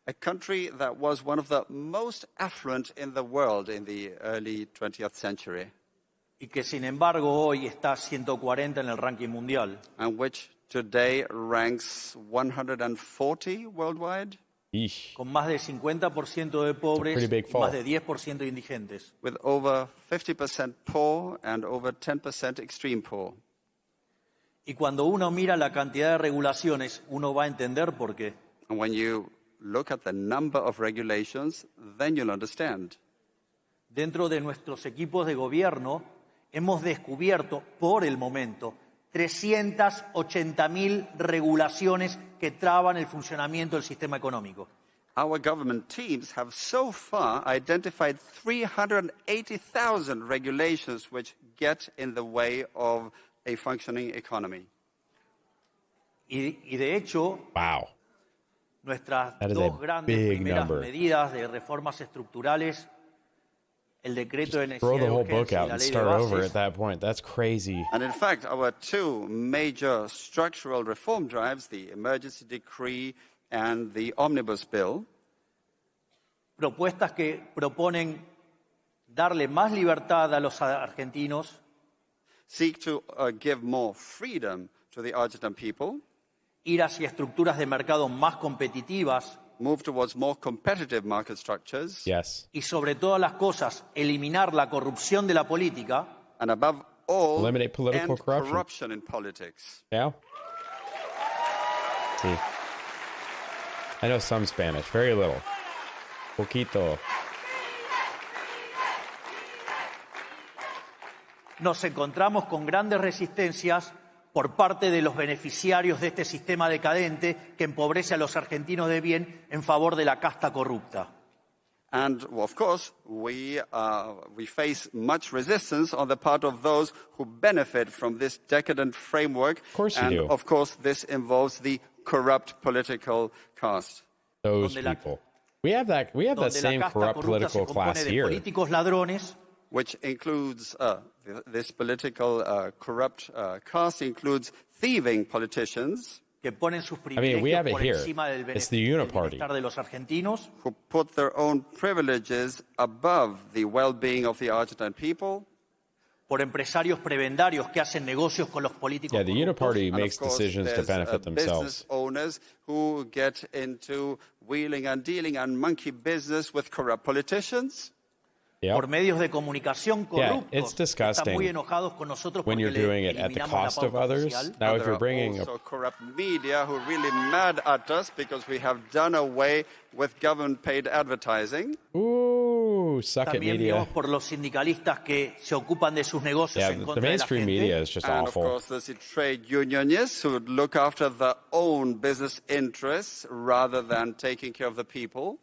A country that was one of the most affluent in the world in the early 20th century, Y que sin embargo hoy está 140 en el ranking mundial. and which today ranks 140 worldwide, Eesh. Con más del 50% de pobres pretty big y fall. más de 10% de indigentes. with over 50% poor and over 10% extreme poor. Y cuando uno mira la cantidad de regulaciones, uno va a entender por qué. And when you look at the number of regulations, then you'll understand. Dentro de nuestros equipos de gobierno hemos descubierto, por el momento, 380.000 regulaciones que traban el funcionamiento del sistema económico. Our government teams have so far identified 380,000 regulations which get in the way of a functioning economy. Y de hecho, Wow. nuestras That is dos a grandes big primeras number. medidas de reformas estructurales, el decreto de Throw necesidad the de whole book urgencia y out la and ley de start over bases, at that point. That's crazy. And in fact, our two major structural reform drives, the emergency decree and the omnibus bill, propuestas que proponen darle más libertad a los argentinos, seek to give more freedom to the Argentine people, ir hacia estructuras de mercado más competitivas move towards more competitive market structures, Yes. y sobre todas las cosas eliminar la corrupción de la política, and above all, Eliminate political end corruption. corruption in politics. Yeah. See. I know some Spanish, very little. Poquito. nos encontramos con grandes resistencias por parte de los beneficiarios de este sistema decadente que empobrece a los argentinos de bien en favor de la casta corrupta. And of course, we face much resistance on the part of those who benefit from this decadent framework. Of course you and do. of course, this involves the corrupt political caste. Those Donde la- people. We have that Donde same la casta corrupt corrupta se political compone class de here. políticos ladrones, Which includes this political corrupt caste includes thieving politicians que ponen sus we have privilegios it por here. encima del It's the del uniparty. bienestar de los argentinos, who put their own privileges above the well-being of the Argentine people. por empresarios prebendarios que hacen negocios con los políticos Yeah, the corruptos, uniparty And makes of course, decisions to there's benefit business themselves. owners who get into wheeling and dealing and monkey business with corrupt politicians. por Yep. medios de comunicación Yeah, corruptos, it's que están disgusting muy enojados con nosotros when porque you're doing le it at the eliminamos la cost of pauta others. oficial. Now, And if there you're bringing are also corrupt media who are really mad at us because we have done away with government-paid advertising. ooh, suck it También media. vimos por los sindicalistas que se ocupan de sus negocios Yeah, en the contra de la mainstream gente. media is just And of awful. course, there's the trade unionists who would look after their own business interests rather than taking care of the people.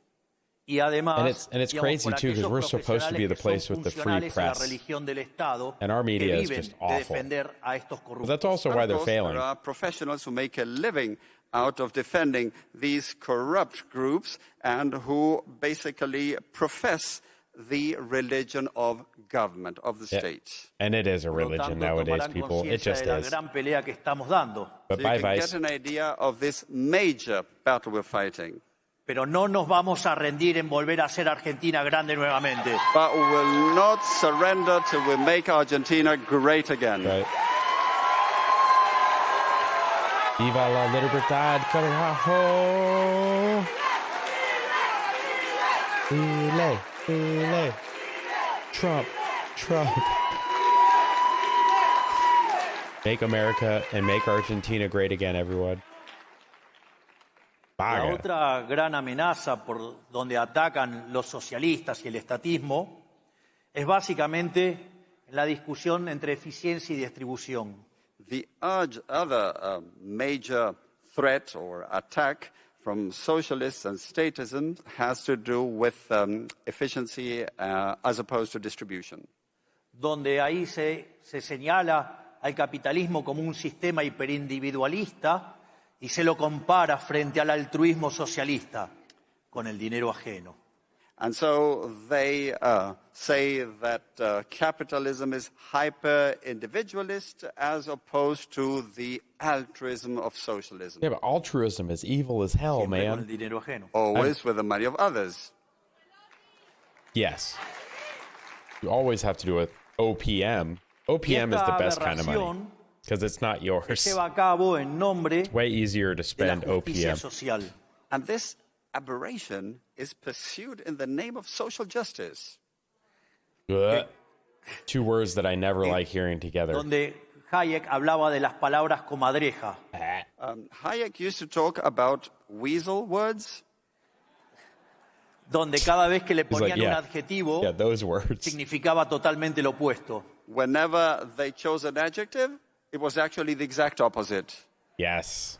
Y además, and it's digamos, crazy por too, because aquellos we're supposed to be the profesionales place que with son the free funcionales a la press, religión del Estado and our que media is viven just de awful. defender a estos But corruptos. that's also But why of they're course, failing. there are professionals who make a living out of defending these corrupt groups and who basically profess the religion of government, of the state. And it is a Por lo religion tanto, nowadays, tomarán people. It conciencia just de la is. gran pelea que estamos dando. But So bye, you can Vice. get an idea of this major battle we're fighting. Pero no nos vamos a rendir en volver a ser Argentina grande nuevamente. But we will not surrender till we make Argentina great again. Right. Viva la Libertad Carajo. Milei. Trump. Make America and make Argentina great again, everyone. La MAGA. otra gran amenaza por donde atacan los socialistas y el estatismo es básicamente la discusión entre eficiencia y distribución. The other major threat or attack from socialists and statism has to do with efficiency as opposed to distribution. Donde ahí se señala al capitalismo como un sistema hiperindividualista y se lo compara frente al altruismo socialista con el dinero ajeno. And so they say that capitalism is hyper-individualist as opposed to the altruism of socialism. Yeah, but altruism is evil as hell, Siempre con el man. dinero ajeno. Always with the money of others. Yes. You always have to do with OPM. OPM is the best kind of money because it's not yours. Se va a cabo en nombre Way easier to de la spend justicia OPM. social. And this aberration is pursued in the name of social justice. Ugh. Two words that I never like hearing together. Donde Hayek hablaba de las palabras comadreja. Hayek used to talk about weasel words. Donde cada vez que le He's like, ponían un adjetivo, yeah, those words. significaba totalmente lo opuesto. Whenever they chose an adjective, it was actually the exact opposite. Yes.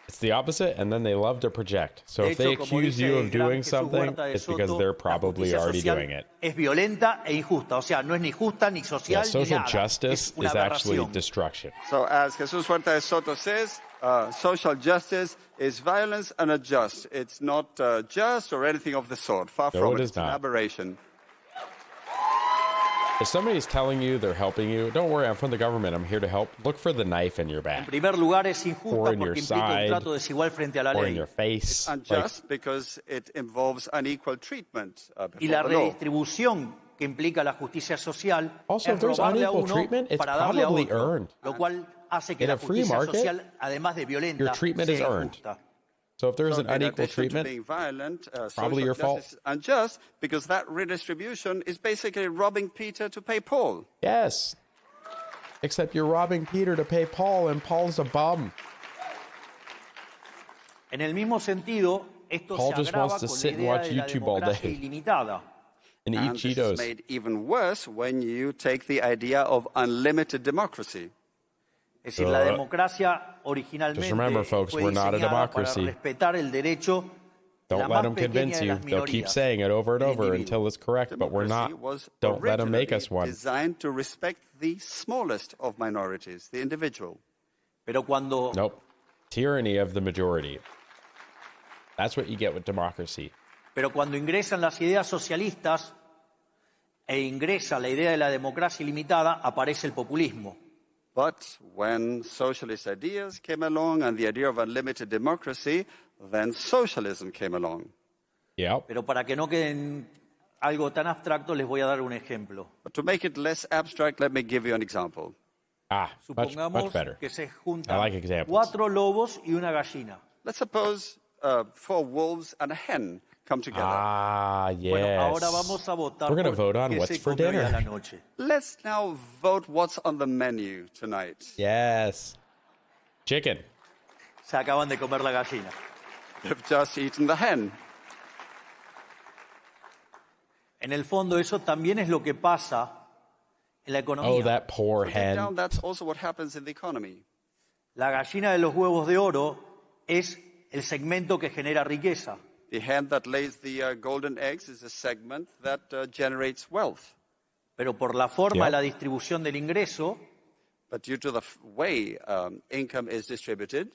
It's the opposite, and then they love to project. So De if they hecho, como accuse dice you el of gran doing Jesús something, Huerta de it's because Soto, they're la probably justicia already social doing it. es violenta e injusta, o sea, no es ni justa ni social Yeah, ni social nada. justice Es una is actually aberración. destruction. So as Jesus Huerta de Soto says, social justice is violence and unjust. It's not just or anything of the sort. Far No, from it it. is It's an not. aberration. If somebody's telling you they're helping you, don't worry, I'm from the government. I'm here to help. Look for the knife in your En back primer lugar, es Or injusta in your porque implica un side, trato desigual frente a la or in ley. your face. Like, Unjust because it involves unequal treatment Y before la the law. redistribución que implica la justicia social Also, es if there's robarle a unequal uno treatment, it's para darle a probably otro, earned. lo cual hace que In la a free justicia market, social, además de violenta, your treatment is sea earned. injusta. So if there's So an in unequal addition to treatment, being violent, probably your social fault. justice is unjust because that redistribution is basically robbing Peter to pay Paul. yes. Except you're robbing Peter to pay Paul, and Paul's a bum. En el mismo sentido, esto Paul se just agrava wants to con la sit and idea watch de la YouTube all democracia day. ilimitada. And eat And this is Cheetos. made even worse when you take the idea of unlimited democracy. Es decir, la democracia originalmente Just remember, folks, fue we're not a diseñada para democracy. respetar el derecho de la Don't let más them pequeña convince de you. las They'll keep minorías, saying it over and el over individuo. until it's correct, but we're not. Democracy was Don't let them make us originally one. designed to respect the smallest of minorities, the individual. Pero cuando Nope. Tyranny of the majority. That's what you get with democracy. Pero cuando ingresan las ideas socialistas e ingresa la idea de la democracia ilimitada, aparece el populismo. But when socialist ideas came along and the idea of unlimited democracy, then socialism came along. Yep. Pero para que no quede en algo tan abstracto, les voy a dar un ejemplo. But to make it less abstract, let me give you an example. Much Supongamos better. que se I juntan like examples. 4 lobos y una gallina. Let's suppose 4 wolves and a hen come together. Yes. Bueno, ahora vamos a votar We're gonna por vote on qué what's se for come hoy a la dinner. noche. Let's now vote what's on the menu tonight. Yes. Chicken. Se acaban de comer la gallina. They've just eaten the hen. En el fondo, eso también es lo que pasa en la Oh, economía. that poor Deep hen. down, that's also what happens in the economy. La gallina de los huevos de oro es el segmento que genera riqueza. The The hen that lays the golden eggs is a segment that generates wealth. Pero por la forma de Yep. la distribución del ingreso, But due to the way income is distributed,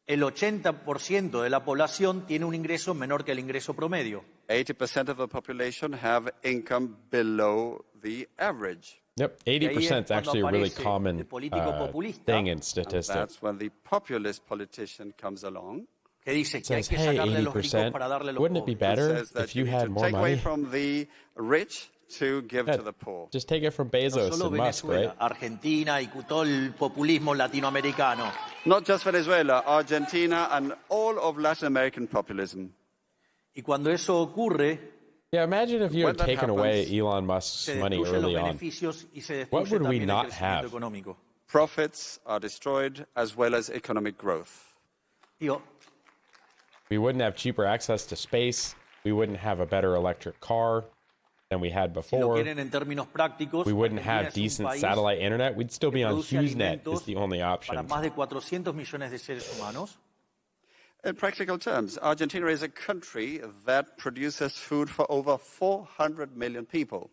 el 80% de la población tiene un ingreso menor que el ingreso promedio. 80% of the population have income below the average. Yep, ahí es 80% is cuando actually a really aparece common el político populista, thing in And statistics. that's when the populist politician comes along. Que dice que hay Says, que hey, sacarle a los ricos 80%, para darle a los wouldn't it be pobres. better Says that if you need had to more take away money? from the rich to give Yeah, to the poor. just take it from No Bezos solo and Musk, right? Venezuela, Argentina y todo el populismo latinoamericano. Not just Venezuela, Argentina, and all of Latin American populism. Y cuando eso ocurre, Yeah, imagine if you When had that taken away happens, Elon Musk's se money destruyen los early on. beneficios y se What destruye would we también el not crecimiento have? económico. Profits are destroyed as well as economic growth. Digo, We wouldn't have cheaper access to space. We wouldn't have a better electric car than we had si lo before. quieren en términos prácticos, We wouldn't Argentina have es un decent país satellite internet. We'd still que be on produce HughesNet alimentos is the only para option. más de 400 millones de seres humanos. In practical terms, Argentina is a country that produces food for over 400 million people.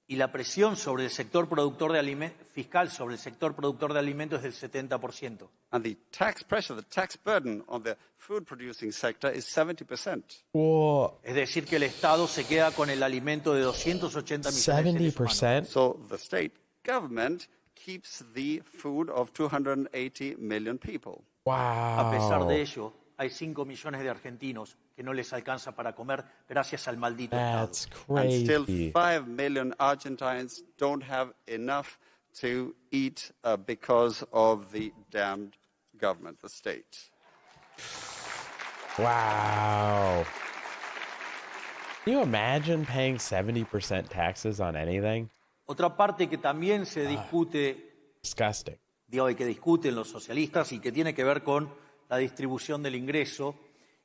Y la presión sobre el sector productor de fiscal sobre el sector productor de alimentos es del 70%. And the tax pressure, the tax burden on the food producing sector is 70%. Whoa, Es decir, que el Estado se queda con el alimento de 280 millones de seres humanos. 70%? So the state government keeps the food of 280 million people. A pesar Wow. de ello, hay 5 millones de argentinos que no les alcanza para comer gracias al maldito Estado. That's And still crazy. 5 million Argentines don't have enough to eat because of the damned government, the state. Wow. Can you imagine paying 70% taxes on anything? Otra parte que también se discute, Disgusting. digo, y que discuten los socialistas y que tiene que ver con la distribución del ingreso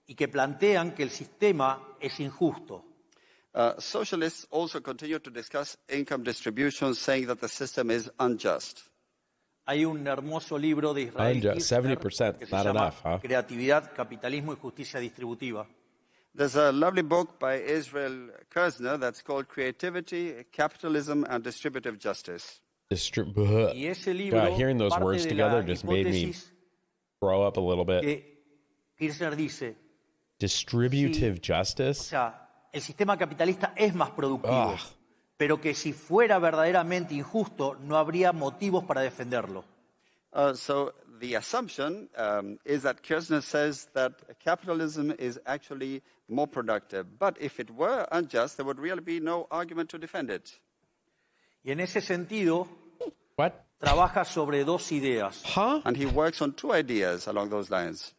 y que plantean que el sistema es injusto. Socialists also continue to discuss income distribution, saying that the system is unjust. Hay un hermoso libro de Israel Unjust, Kirchner 70%, que se not llama enough, huh? Creatividad, Capitalismo y Justicia Distributiva. There's a lovely book by Israel Kirzner that's called Creativity, Capitalism, and Distributive Justice. Y ese libro God, hearing those parte words de together la just made me hipótesis throw up a little bit. que Kirchner dice, Distributive o justice? sea, el sistema capitalista es más productivo, Ugh. pero que si fuera verdaderamente injusto, no habría motivos para defenderlo. So the assumption is that Kirzner says that capitalism is actually more productive. But if it were unjust, there would really be no argument to defend it. Y en ese sentido, What? trabaja sobre dos ideas. Huh? And he works on two ideas along those lines.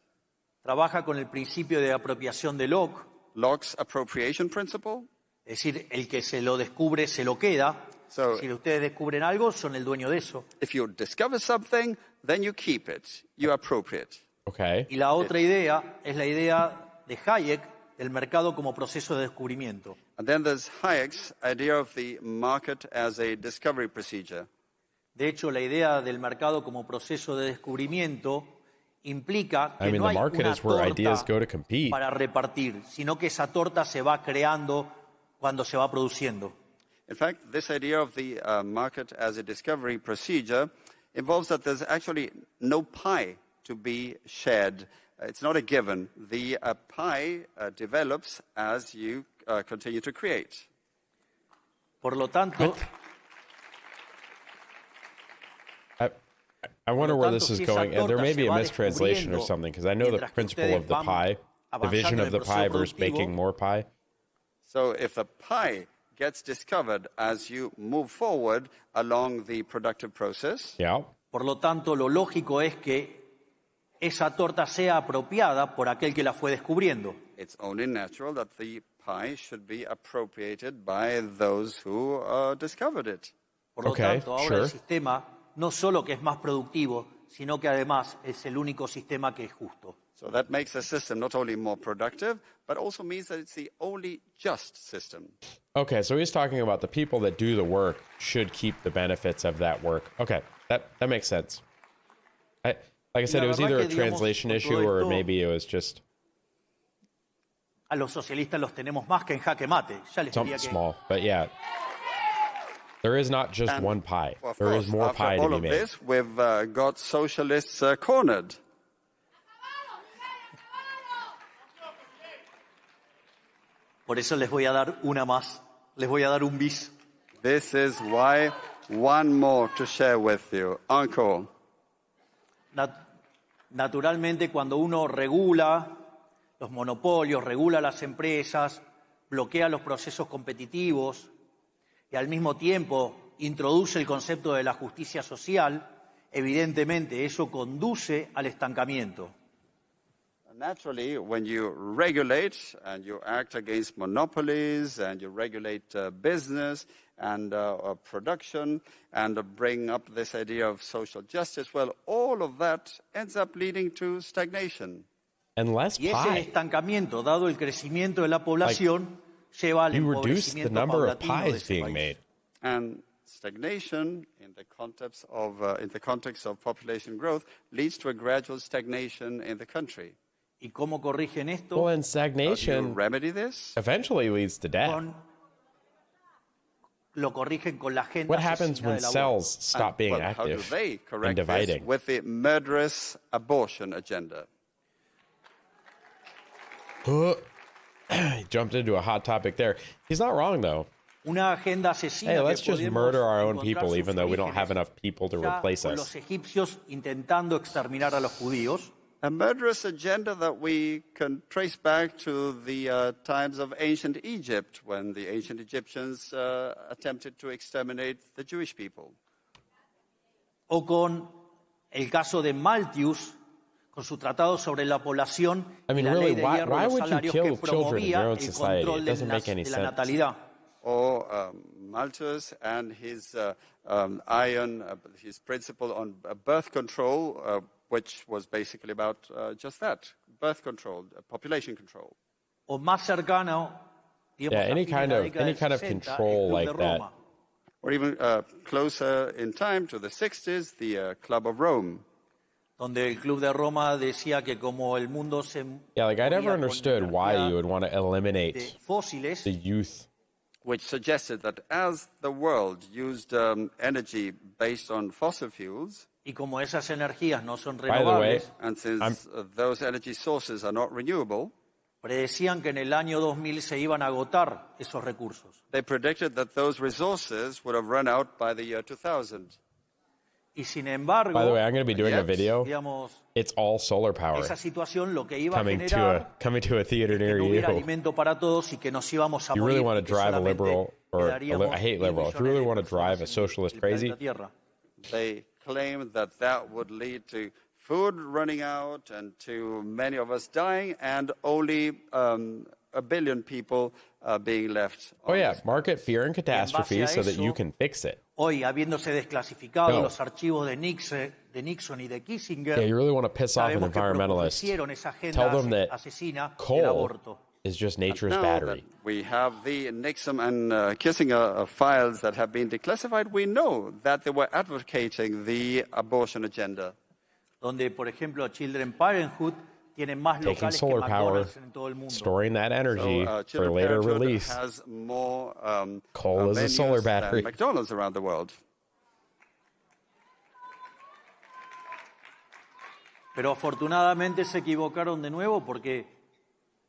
Trabaja con el principio de apropiación de Locke, Locke's appropriation principle. es decir, el que se lo descubre se lo queda. So- Si ustedes descubren algo, son el dueño de eso. If you discover something, then you keep it. You appropriate. Okay. Y la otra idea es la idea de Hayek del mercado como proceso de descubrimiento. And then there's Hayek's idea of the market as a discovery procedure. De hecho, la idea del mercado como proceso de descubrimiento implica que I mean, no the hay market una is where ideas go torta to compete. para repartir, sino que esa torta se va creando cuando se va produciendo. In fact, this idea of the market as a discovery procedure involves that there's actually no pie to be shared. It's not a given. The pie develops as you continue to create. Por lo tanto, I wonder where tanto, this is si esa going. There torta may se be a va mistranslation or descubriendo something, because I know the mientras que principle ustedes of the van pie, the vision avanzando en of el the pie proceso versus productivo, making more pie. So if the pie gets discovered as you move forward along the productive process, Yeah. por lo tanto, lo lógico es que esa torta sea apropiada por aquel que la fue descubriendo. it's only natural that the pie should be appropriated by those who discovered it. Por lo Okay, tanto, ahora sure. el sistema no solo que es más productivo, sino que además es el único sistema que es justo. So that makes the system not only more productive, but also means that it's the only just system. Okay, so he's talking about the people that do the work should keep the benefits of that work. Okay, that makes sense. Like I said, la it was verdad either a que, digamos, translation con issue todo or esto- maybe it was just A los socialistas los tenemos más que en jaque mate. Ya les diría que... Small, but yeah. There is not just one pie. Well, of there course, is more after pie to all be of made. this, we've got socialists cornered. Por eso les voy a dar una más. Les voy a dar un bis. This is why one more to share with you. Encore. Naturalmente, cuando uno regula los monopolios, regula las empresas, bloquea los procesos competitivos y al mismo tiempo introduce el concepto de la justicia social, evidentemente eso conduce al estancamiento. Naturally, when you regulate and you act against monopolies and you regulate business and production and bring up this idea of social justice, well, all of that ends up leading to stagnation. And less Y ese pie. estancamiento, dado el crecimiento de la población, lleva al You reduce the empobrecimiento number of paulatino de pies ese being país. made. And stagnation in the context of population growth leads to a gradual stagnation in the country. ¿Y cómo corrigen esto? Well, and How do you stagnation remedy this? eventually leads to death. Lo corrigen con la agenda What happens asesina when del aborto. cells stop being Well, how do active they and correct this? dividing? With the murderous abortion agenda. He jumped into a hot topic there. He's not wrong, though. Una agenda asesina Hey, que let's just podemos murder our own encontrar people, sus even though we don't have orígenes enough people to ya replace con us. los egipcios intentando exterminar a los judíos, A murderous agenda that we can trace back to the times of ancient Egypt, when the ancient Egyptians attempted to exterminate the Jewish people. o con el caso de Malthus, con su tratado sobre la población I mean, y la really, ley de why- hierro why de los would you salarios kill que children in your promovía own el society? control It de doesn't make any de la sense. natalidad. Or Malthus and his his principle on birth control, which was basically about just that, birth control, population control. O más cercano, digamos, Yeah, a any fines de kind la of- década any del kind of 60, control el Club like de that. Roma, Or even closer in time to the 60s, the Club of Rome. donde el Club de Roma decía que como el mundo se Yeah, like I never movía con understood why energía you would want to de eliminate fósiles, the youth. Which suggested that as the world used energy based on fossil fuels, y como esas energías no son By the way, renovables, and since those energy sources are not renewable, predecían que en el año 2000 se iban a agotar esos recursos. they predicted that those resources would have run out by the year 2000. Y sin embargo, By the way, I'm going to be doing a Yes. video. digamos, It's all solar power esa situación lo que iba a coming generar to a theater es que near no hubiera you. alimento para todos y que nos íbamos a You morir. really want y to que drive a solamente liberal or quedaríamos I hate liberal. If you millones really de want to drive personas a en socialist el crazy, planeta Tierra. They claimed that that would lead to food running out and to many of us dying, and only a billion people being left. oh on yeah, this. market fear and catastrophe a so that you eso- can fix it. Hoy, habiéndose desclasificado No. los archivos de Nixon y de Kissinger, Yeah, you really want to piss off an sabemos que environmentalist. propusieron esa agenda Tell them that asesina del coal aborto. is just nature's Now battery. that we have the Nixon and Kissinger files that have been declassified, we know that they were advocating the abortion agenda. Donde, por ejemplo, Children Parenthood tienen más Taking locales que solar power, McDonald's en todo el mundo. storing that energy So, for Children's later Parenthood release. has more Coal is a venues solar than battery. McDonald's around the world. Pero afortunadamente se equivocaron de nuevo porque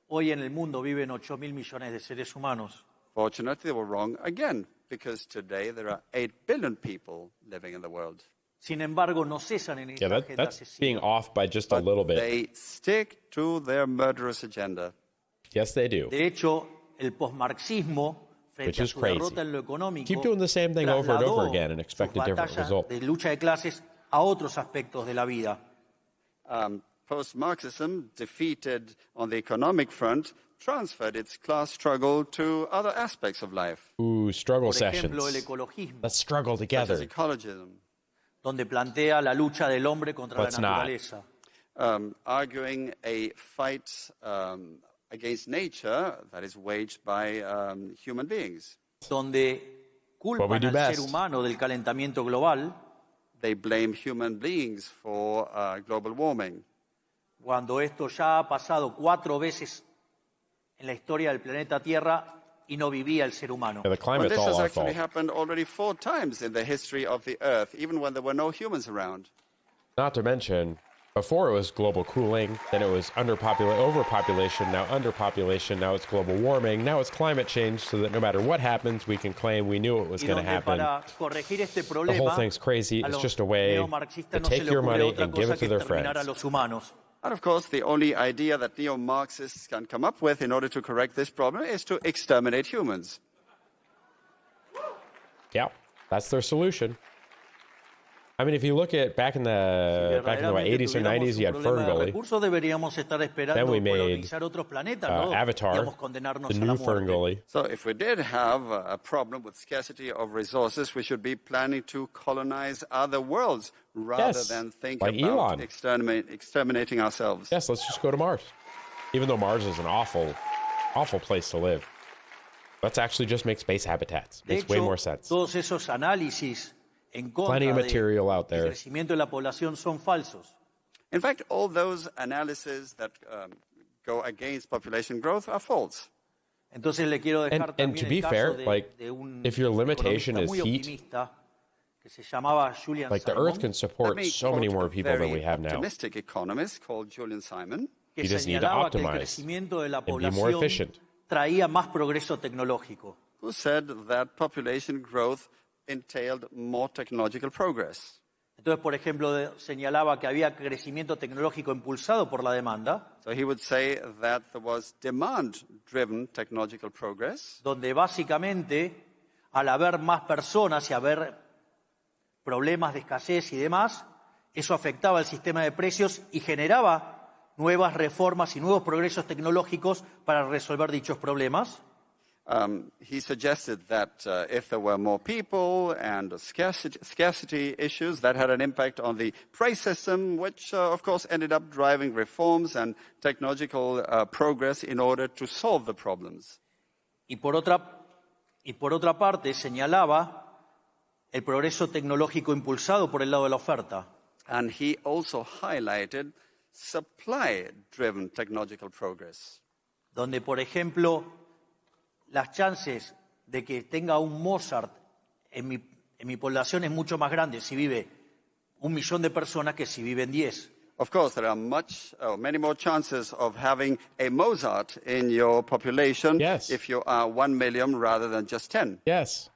hoy en el mundo viven 8.000 millones de seres humanos. Fortunately, they were wrong again, because today there are 8 billion people living in the world. Sin embargo, no cesan en esta Yeah, agenda that's being asesina. off by just a But little bit. they stick to their murderous agenda. Yes, they do. De hecho, el posmarxismo, Which frente a is su crazy. derrota en lo económico, Keep doing the same thing over and trasladó over again and expect sus a different batallas result. de lucha de clases a otros aspectos de la vida. Post-Marxism, defeated on the economic front, transferred its class struggle to other aspects of life, Ooh, struggle Por ejemplo, el sessions. ecologismo, Let's struggle such as together. ecologism, donde plantea la lucha del hombre contra Let's la not. naturaleza. arguing a fight against nature that is waged by human beings. Donde What we culpan do al best. ser humano del calentamiento global, They blame human beings for global warming, cuando esto ya ha pasado 4 veces en la historia del planeta Tierra y no vivía el ser humano. The Well, climate's this all has our actually fault. happened already 4 times in the history of the Earth, even when there were no humans around. Not to mention, before it was global cooling, then it was overpopulation, now underpopulation, now it's global warming, now it's climate change, so that no matter what happens, we can claim we knew it was Y going to donde happen. para corregir este The whole problema, thing's crazy. a It's los just a way neomarxistas to no se take le your ocurre money otra and give cosa it que to their exterminar a friends. los humanos. And of course, the only idea that neo-Marxists can come up with in order to correct this problem is to exterminate humans. Yeah, that's their solution. I mean, if you look at back in the what, 80s or 90s, you had Ferngully. Deberíamos estar esperando Then we made, colonizar otros planetas, ¿no? Avatar, Digamos, condenarnos the a la new muerte. Ferngully. So if we did have a problem with scarcity of resources, we should be planning to colonize other worlds rather Yes, than think like about Elon. exterminating ourselves. Yes, let's just go to Mars. Even though Mars is an awful, awful place to live. Let's actually just make space habitats. De Makes way hecho, more sense. todos esos análisis en Plenty contra of material out del there. crecimiento de la población son falsos. In fact, all those analyses that go against population growth are false. Entonces le quiero dejar And to también be el caso fair, de, like, de un if your limitation economista is muy heat, optimista que se llamaba Julian like the Simon, Earth can Let support me so many quote more a people than very we have now. optimistic economist called Julian Simon. que You just need to señalaba que el optimize crecimiento de la and be more población efficient. traía más progreso tecnológico. Who said that population growth entailed more technological progress. Entonces, por ejemplo, señalaba que había crecimiento tecnológico impulsado por la demanda, So he would say that there was demand-driven technological progress, donde básicamente, al haber más personas y haber problemas de escasez y demás, eso afectaba el sistema de precios y generaba nuevas reformas y nuevos progresos tecnológicos para resolver dichos problemas. he suggested that if there were more people and scarcity issues, that had an impact on the price system, which of course ended up driving reforms and technological progress in order to solve the problems. Y por otra parte, señalaba el progreso tecnológico impulsado por el lado de la oferta. And he also highlighted supply-driven technological progress. Donde, por ejemplo, las chances de que tenga un Mozart en mi población es mucho más grande si vive 1 millón de personas que si viven 10. Of course, there are many more chances of having a Mozart in your population if you are 1 million rather than just 10. Yes.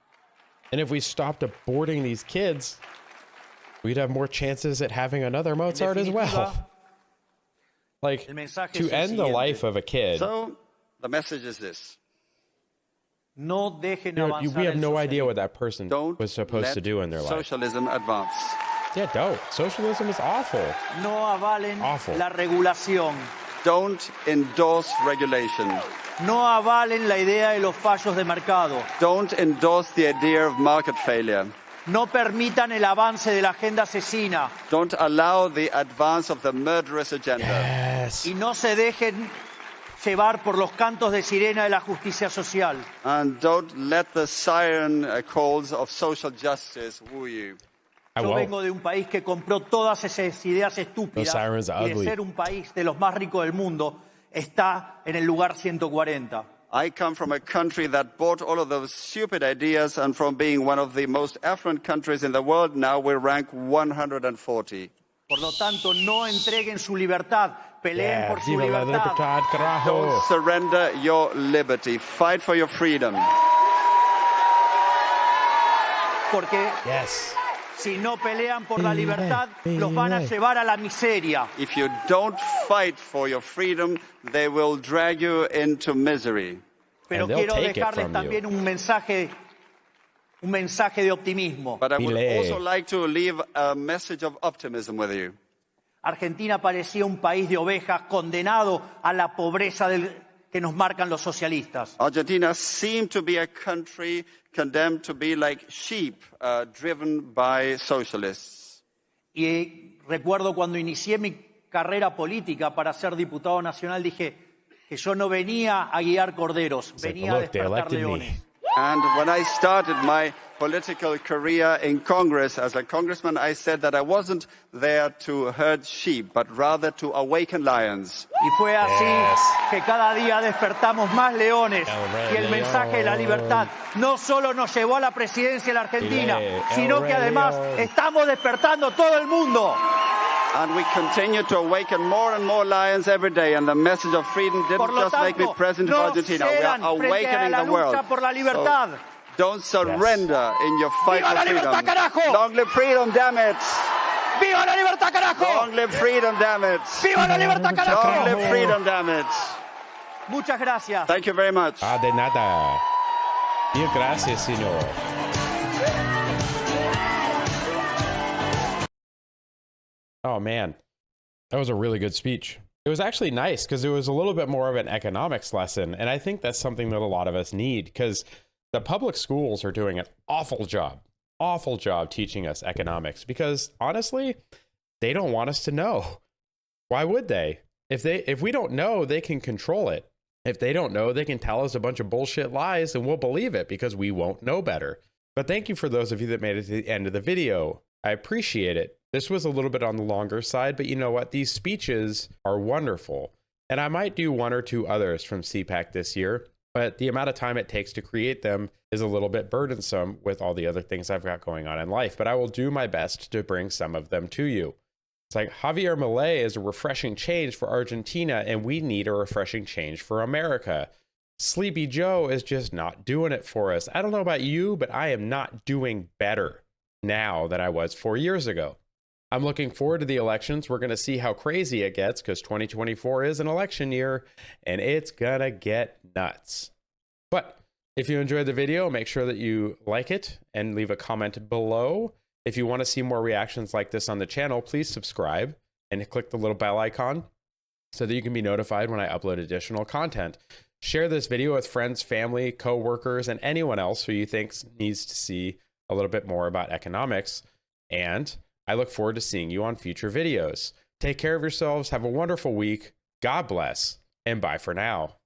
And if we stopped aborting these kids, we'd have more chances at having another Mozart as well. Like, to end the life of a kid. So, the message is this. No dejen avanzar we have no el idea what that person was supposed to do in their life. Socialism advance. Yeah, don't. Socialism is awful. No avalen Awful. la regulación. Don't endorse regulation. No avalen la idea de los fallos de mercado. Don't endorse the idea of market failure. No permitan el avance de la agenda asesina. Don't allow the advance of the murderous agenda. Yes. Y no se dejen llevar por los cantos de sirena de la justicia social. And don't let the siren calls of social justice woo you. Yo vengo de un país que compró todas esas ideas estúpidas y de ser un país de los más ricos del mundo está en el lugar 140. I come from a country that bought all of those stupid ideas, and from being one of the most affluent countries in the world, now we rank 140. Por lo tanto, no entreguen su libertad, peleen por su Viva La libertad. Libertad Carajo. Don't surrender your liberty. Fight for your freedom. Porque si no pelean por la libertad, los van a llevar a la miseria. If you don't fight for your freedom, they will drag you into misery. Pero quiero dejarles también un mensaje de optimismo. But I would also like to leave a message of optimism with you. Argentina parecía un país de ovejas condenado a la pobreza que nos marcan los socialistas. Argentina seemed to be a country condemned to be like sheep driven by socialists. Y recuerdo cuando inicié mi carrera política para ser diputado nacional, dije que yo no venía a guiar corderos, venía a despertar leones. And when I started my political career in Congress as a congressman, I said that I wasn't there to herd sheep, but rather to awaken lions. Y fue así que cada día despertamos más leones. Y el mensaje de la libertad no solo nos llevó a la presidencia de la Argentina, sino que además estamos despertando todo el mundo. And we continue to awaken more and more lions every day. And the message of freedom didn't just make me president of Argentina. We are awakening the world. So don't surrender in your fight for freedom. Long live freedom, damn it. ¡Viva la libertad, carajo! Long live freedom, damn it. ¡Viva la libertad, carajo! Long live freedom, damn it. Muchas gracias. Thank you very much. De nada. Mil gracias, señor. Oh man, that was a really good speech. It was actually nice because it was a little bit more of an economics lesson. And I think that's something that a lot of us need because the public schools are doing an awful job teaching us economics because honestly, they don't want us to know. Why would they? If we don't know, they can control it. If they don't know, they can tell us a bunch of bullshit lies and we'll believe it because we won't know better. But thank you for those of you that made it to the end of the video. I appreciate it. This was a little bit on the longer side, but you know what? These speeches are wonderful. And I might do one or two others from CPAC this year, but the amount of time it takes to create them is a little bit burdensome with all the other things I've got going on in life. But I will do my best to bring some of them to you. It's like Javier Milei is a refreshing change for Argentina, and we need a refreshing change for America. Sleepy Joe is just not doing it for us. I don't know about you, but I am not doing better now than I was 4 years ago. I'm looking forward to the elections. We're going to see how crazy it gets because 2024 is an election year and it's going to get nuts. But if you enjoyed the video, make sure that you like it and leave a comment below. If you want to see more reactions like this on the channel, please subscribe and click the little bell icon so that you can be notified when I upload additional content. Share this video with friends, family, co-workers, and anyone else who you think needs to see a little bit more about economics. And I look forward to seeing you on future videos. Take care of yourselves. Have a wonderful week. God bless, and bye for now.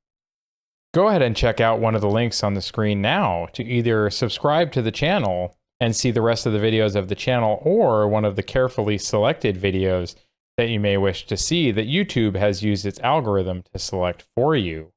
Go ahead and check out one of the links on the screen now to either subscribe to the channel and see the rest of the videos of the channel, or one of the carefully selected videos that you may wish to see that YouTube has used its algorithm to select for you.